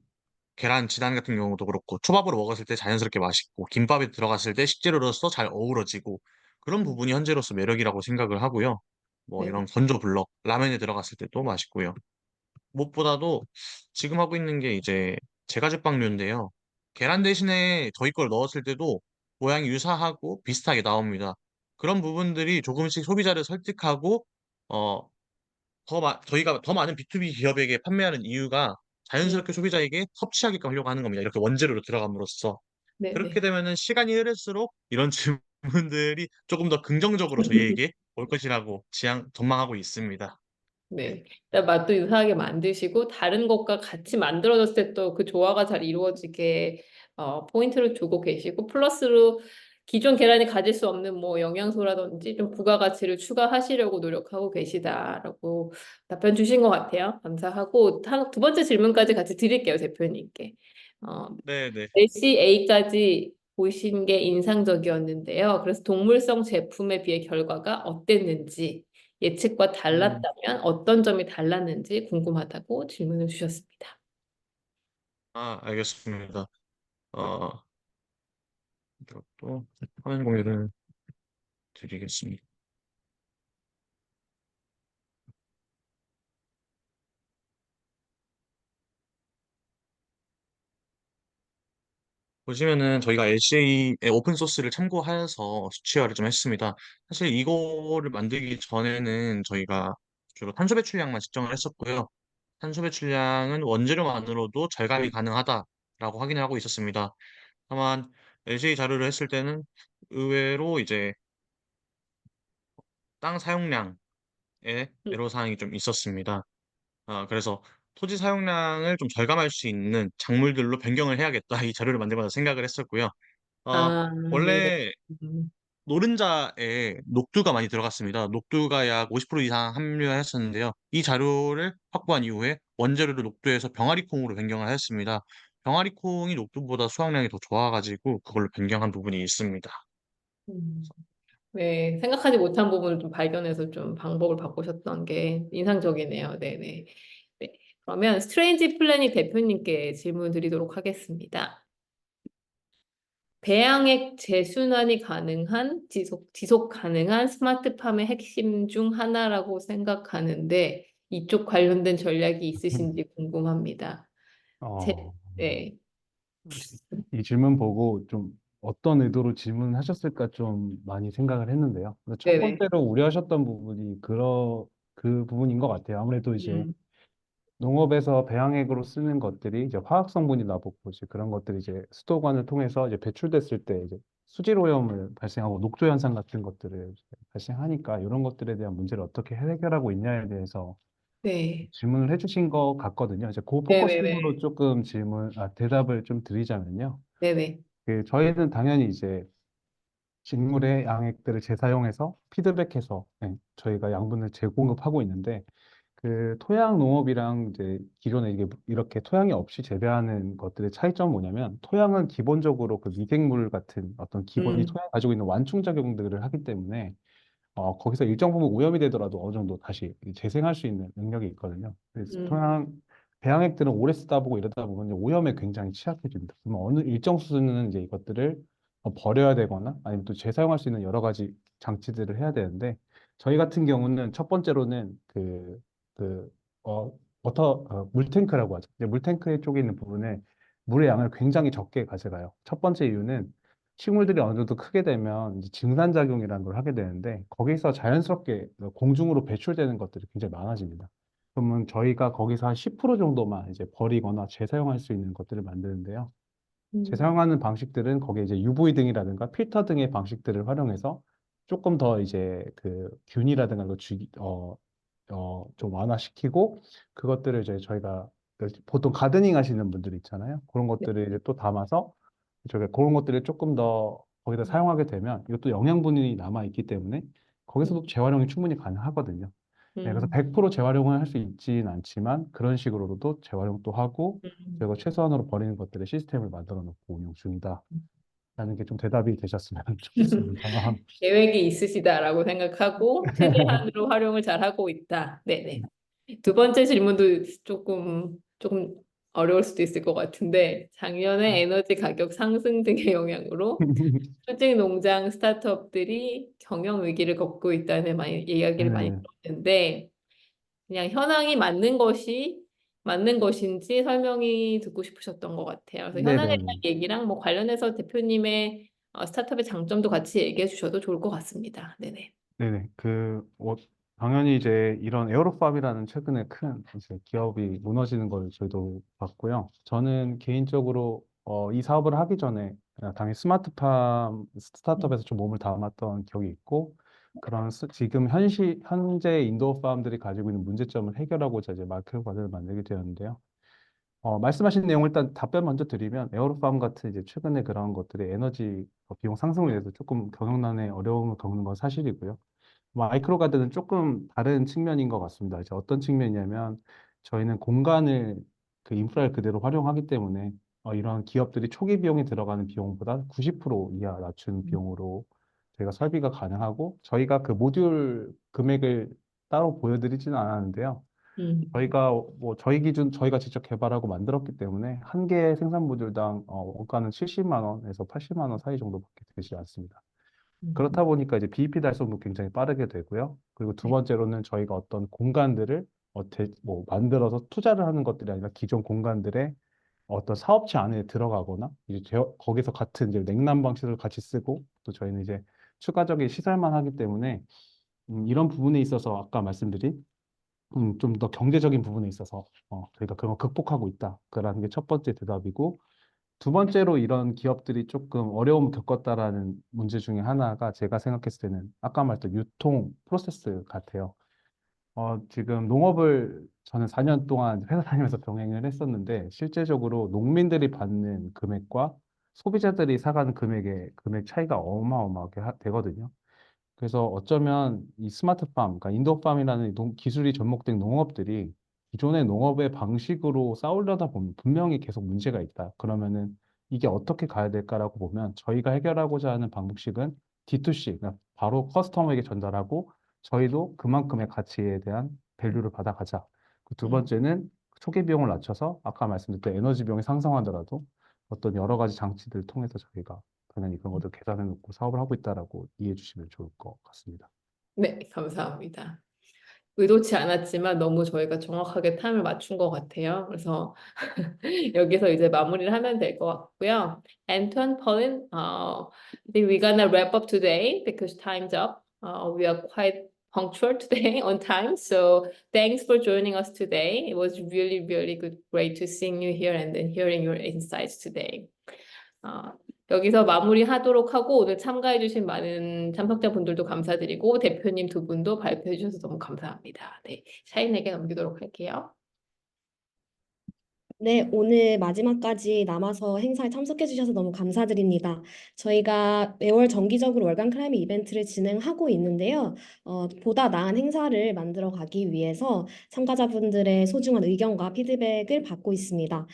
계란 지단 같은 경우도 그렇고 초밥으로 먹었을 때 자연스럽게 맛있고 김밥에 들어갔을 때 식재료로서 잘 어우러지고 그런 부분이 현재로서 매력이라고 생각을 하고요. 뭐
네네.
이런 건조 블럭 라면에 들어갔을 때도 맛있고요. 무엇보다도 지금 하고 있는 게 이제 제과제빵류인데요. 계란 대신에 저희 걸 넣었을 때도 모양이 유사하고 비슷하게 나옵니다. 그런 부분들이 조금씩 소비자를 설득하고 어, 저희가 더 많은 B2B 기업에게 판매하는 이유가
음.
자연스럽게 소비자에게 섭취하게끔 하려고 하는 겁니다. 이렇게 원재료로 들어감으로써. 그렇게
네네.
되면은 시간이 흐를수록 이런 질문들이 조금 더 긍정적으로 저희에게 올 것이라고 전망하고 있습니다.
네. 일단 맛도 유사하게 만드시고 다른 것과 같이 만들어졌을 때 또 그 조화가 잘 이루어지게 포인트를 두고 계시고 플러스로 기존 계란이 가질 수 없는 뭐 영양소라든지 좀 부가가치를 추가하시려고 노력하고 계시다라고 답변 주신 것 같아요. 감사하고 두 번째 질문까지 같이 드릴게요, 대표님께.
네네.
LCA까지 보신 게 인상적이었는데요. 그래서 동물성 제품에 비해 결과가 어땠는지, 예측과 달랐다면 어떤 점이 달랐는지 궁금하다고 질문을 주셨습니다.
알겠습니다. 어, 이것도 화면 공유를 드리겠습니다. 보시면은 저희가 LCA의 오픈 소스를 참고하여서 수치화를 좀 했습니다. 사실 이거를 만들기 전에는 저희가 주로 탄소 배출량만 측정을 했었고요. 탄소 배출량은 원재료만으로도 절감이 가능하다라고 확인을 하고 있었습니다. 다만 LCA 자료를 했을 때는 의외로 이제 땅 사용량에
음.
애로사항이 좀 있었습니다. 그래서 토지 사용량을 좀 절감할 수 있는 작물들로 변경을 해야겠다. 이 자료를 만들면서 생각을 했었고요. 어,
네네.
원래
음.
노른자에 녹두가 많이 들어갔습니다. 녹두가 약 50% 이상 함유했었는데요. 이 자료를 확보한 이후에 원재료를 녹두에서 병아리콩으로 변경을 했습니다. 병아리콩이 녹두보다 수확량이 더 좋아가지고 그걸로 변경한 부분이 있습니다.
음. 네, 생각하지 못한 부분을 좀 발견해서 좀 방법을 바꾸셨던 게 인상적이네요. 네네. 네. 그러면 스트레인지 플래닛 대표님께 질문 드리도록 하겠습니다. 배양액 재순환이 가능한 지속 가능한 스마트팜의 핵심 중 하나라고 생각하는데 이쪽 관련된 전략이 있으신지 궁금합니다.
어,
네.
이 질문 보고 좀 어떤 의도로 질문하셨을까 좀 많이 생각을 했는데요. 그래서 첫
네네.
번째로 우려하셨던 부분이 그 부분인 것 같아요. 아무래도 이제
음.
농업에서 배양액으로 쓰는 것들이 이제 화학 성분이 나붙고 이제 그런 것들이 이제 수도관을 통해서 이제 배출됐을 때 이제 수질 오염을 발생하고 녹조 현상 같은 것들을 이제 발생하니까 이런 것들에 대한 문제를 어떻게 해결하고 있냐에 대해서
네.
질문을 해주신 것 같거든요. 이제 그 포커싱으로
네네네.
조금 대답을 좀 드리자면요.
네네.
저희는 당연히 이제 식물의 양액들을 재사용해서 피드백해서 저희가 양분을 재공급하고 있는데 그 토양 농업이랑 이제 기존에 이게 이렇게 토양이 없이 재배하는 것들의 차이점은 뭐냐면 토양은 기본적으로 그 미생물 같은 어떤 기본이 토양이 가지고 있는 완충 작용들을 하기 때문에 거기서 일정 부분 오염이 되더라도 어느 정도 다시 재생할 수 있는 능력이 있거든요. 그래서 배양액들은 오래 쓰다 보고 이러다 보면 이제 오염에 굉장히 취약해집니다. 그러면 어느 일정 수준은 이제 이것들을 버려야 되거나 아니면 또 재사용할 수 있는 여러 가지 장치들을 해야 되는데 저희 같은 경우는 첫 번째로는 그, 물탱크라고 하죠. 이제 물탱크에 쪽에 있는 부분에 물의 양을 굉장히 적게 가져가요. 첫 번째 이유는 식물들이 어느 정도 크게 되면 이제 증산작용이라는 걸 하게 되는데 거기서 자연스럽게 공중으로 배출되는 것들이 굉장히 많아집니다. 그러면 저희가 거기서 한 10% 정도만 이제 버리거나 재사용할 수 있는 것들을 만드는데요. 재사용하는 방식들은 거기에 이제 UV 등이라든가 필터 등의 방식들을 활용해서 조금 더 이제 그 균이라든가 이걸 좀 완화시키고 그것들을 이제 저희가 보통 가드닝 하시는 분들 있잖아요. 그런 것들을 이제 또 담아서 저희가 그런 것들을 조금 더 거기다 사용하게 되면 이것도 영양분이 남아 있기 때문에 거기서도 재활용이 충분히 가능하거든요. 네, 그래서 100% 재활용을 할 수 있지는 않지만 그런 식으로도 재활용도 하고 저희가 최소한으로 버리는 것들의 시스템을 만들어 놓고 운영 중이다. 라는 게 좀 대답이 되셨으면 좋겠습니다.
계획이 있으시다라고 생각하고 최대한으로 활용을 잘 하고 있다. 네네. 두 번째 질문도 조금 어려울 수도 있을 것 같은데 작년에 에너지 가격 상승 등의 영향으로 수직 농장 스타트업들이 경영 위기를 겪고 있다는 이야기를 많이
네,
들었는데 그냥 현황이 맞는 것인지 설명이 듣고 싶으셨던 것 같아요. 그래서 현황에
네네.
대한 얘기랑 뭐 관련해서 대표님의 스타트업의 장점도 같이 얘기해 주셔도 좋을 것 같습니다. 네네.
네네. 당연히 이제 이런 에어로팜이라는 최근에 큰 이제 기업이 무너지는 걸 저희도 봤고요. 저는 개인적으로 이 사업을 하기 전에 당연히 스마트팜 스타트업에서 좀 몸을 담았던 기억이 있고, 지금 현재 인도어 팜들이 가지고 있는 문제점을 해결하고자 이제 마케팅 과제를 만들게 되었는데요. 말씀하신 내용 일단 답변 먼저 드리면 에어로팜 같은 이제 최근에 그런 것들이 에너지 비용 상승으로 인해서 조금 경영난에 어려움을 겪는 건 사실이고요. 마이크로가드는 조금 다른 측면인 것 같습니다. 이제 어떤 측면이냐면 저희는 공간을 그 인프라를 그대로 활용하기 때문에 이런 기업들이 초기 비용이 들어가는 비용보다 90% 이하 낮춘 비용으로 저희가 설비가 가능하고 저희가 그 모듈 금액을 따로 보여드리지는 않았는데요. 저희 기준 저희가 직접 개발하고 만들었기 때문에 한 개 생산 모듈당 원가는 70만 원에서 80만 원 사이 정도밖에 되지 않습니다. 그렇다 보니까 이제 BEP 달성도 굉장히 빠르게 되고요. 그리고 두 번째로는 저희가 어떤 공간들을 만들어서 투자를 하는 것들이 아니라 기존 공간들에 어떤 사업체 안에 들어가거나 이제 거기서 같은 이제 냉난방 시설을 같이 쓰고 또 저희는 이제 추가적인 시설만 하기 때문에 이런 부분에 있어서 아까 말씀드린 좀 더 경제적인 부분에 있어서 저희가 그런 걸 극복하고 있다. 그라는 게 첫 번째 대답이고 두 번째로 이런 기업들이 조금 어려움을 겪었다라는 문제 중에 하나가 제가 생각했을 때는 아까 말했던 유통 프로세스 같아요. 지금 농업을 저는 4년 동안 회사 다니면서 병행을 했었는데 실제적으로 농민들이 받는 금액과 소비자들이 사가는 금액 차이가 어마어마하게 되거든요. 그래서 어쩌면 이 스마트팜, 그러니까 인도팜이라는 기술이 접목된 농업들이 기존의 농업의 방식으로 싸우려다 보면 분명히 계속 문제가 있다. 그러면은 이게 어떻게 가야 될까라고 보면 저희가 해결하고자 하는 방식은 D2C, 그러니까 바로 커스터머에게 전달하고 저희도 그만큼의 가치에 대한 밸류를 받아가자. 그두 번째는 초기 비용을 낮춰서 아까 말씀드렸던 에너지 비용이 상승하더라도 어떤 여러 가지 장치들을 통해서 저희가 당연히 그런 것들 계산해 놓고 사업을 하고 있다라고 이해해 주시면 좋을 것 같습니다.
네, 감사합니다. 의도치 않았지만 너무 저희가 정확하게 타임을 맞춘 것 같아요. 그래서 여기서 이제 마무리를 하면 될 것 같고요. Anton, Pauline, I think we're gonna wrap up today because time's up. We are quite punctual today on time. So thanks for joining us today. It was really, really good, great to seeing you here and then hearing your insights today. 여기서 마무리하도록 하고 오늘 참가해주신 많은 참석자분들도 감사드리고 대표님 두 분도 발표해주셔서 너무 감사합니다. 네, 샤인에게 넘기도록 할게요.
네, 오늘 마지막까지 남아서 행사에 참석해 주셔서 너무 감사드립니다. 저희가 매월 정기적으로 월간 클라이밍 이벤트를 진행하고 있는데요. 보다 나은 행사를 만들어 가기 위해서 참가자분들의 소중한 의견과 피드백을 받고 있습니다.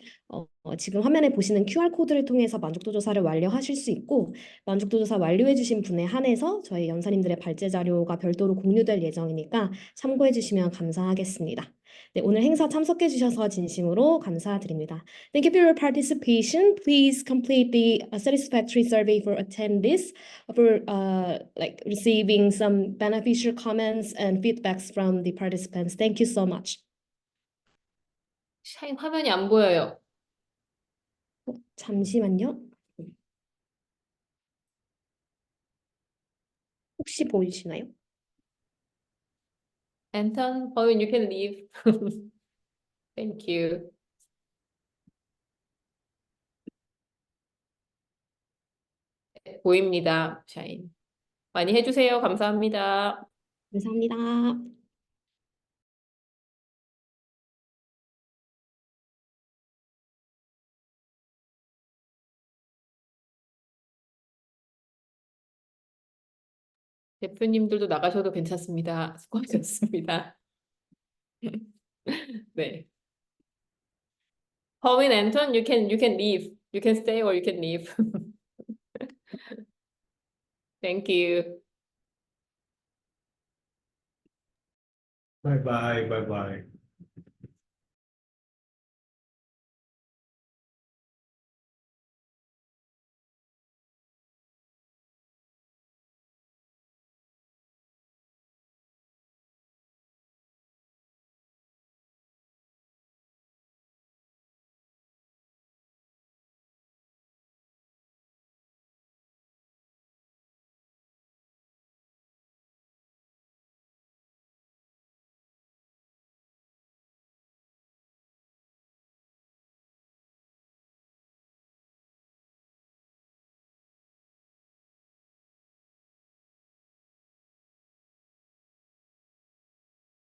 지금 화면에 보시는 QR코드를 통해서 만족도 조사를 완료하실 수 있고, 만족도 조사 완료해 주신 분에 한해서 저희 연사님들의 발제 자료가 별도로 공유될 예정이니까 참고해 주시면 감사하겠습니다. 네, 오늘 행사 참석해 주셔서 진심으로 감사드립니다. Thank you for your participation. Please complete the satisfactory survey for attendees for like receiving some beneficial comments and feedbacks from the participants. Thank you so much.
샤인 화면이 안 보여요.
잠시만요. 혹시 보이시나요?
Anton, Pauline, you can leave. Thank you. 네, 보입니다, 샤인. 많이 해주세요. 감사합니다.
감사합니다.
대표님들도 나가셔도 괜찮습니다. 수고하셨습니다. 네. Pauline, Anton, you can leave. You can stay or you can leave. Thank you.
Bye bye. Bye bye.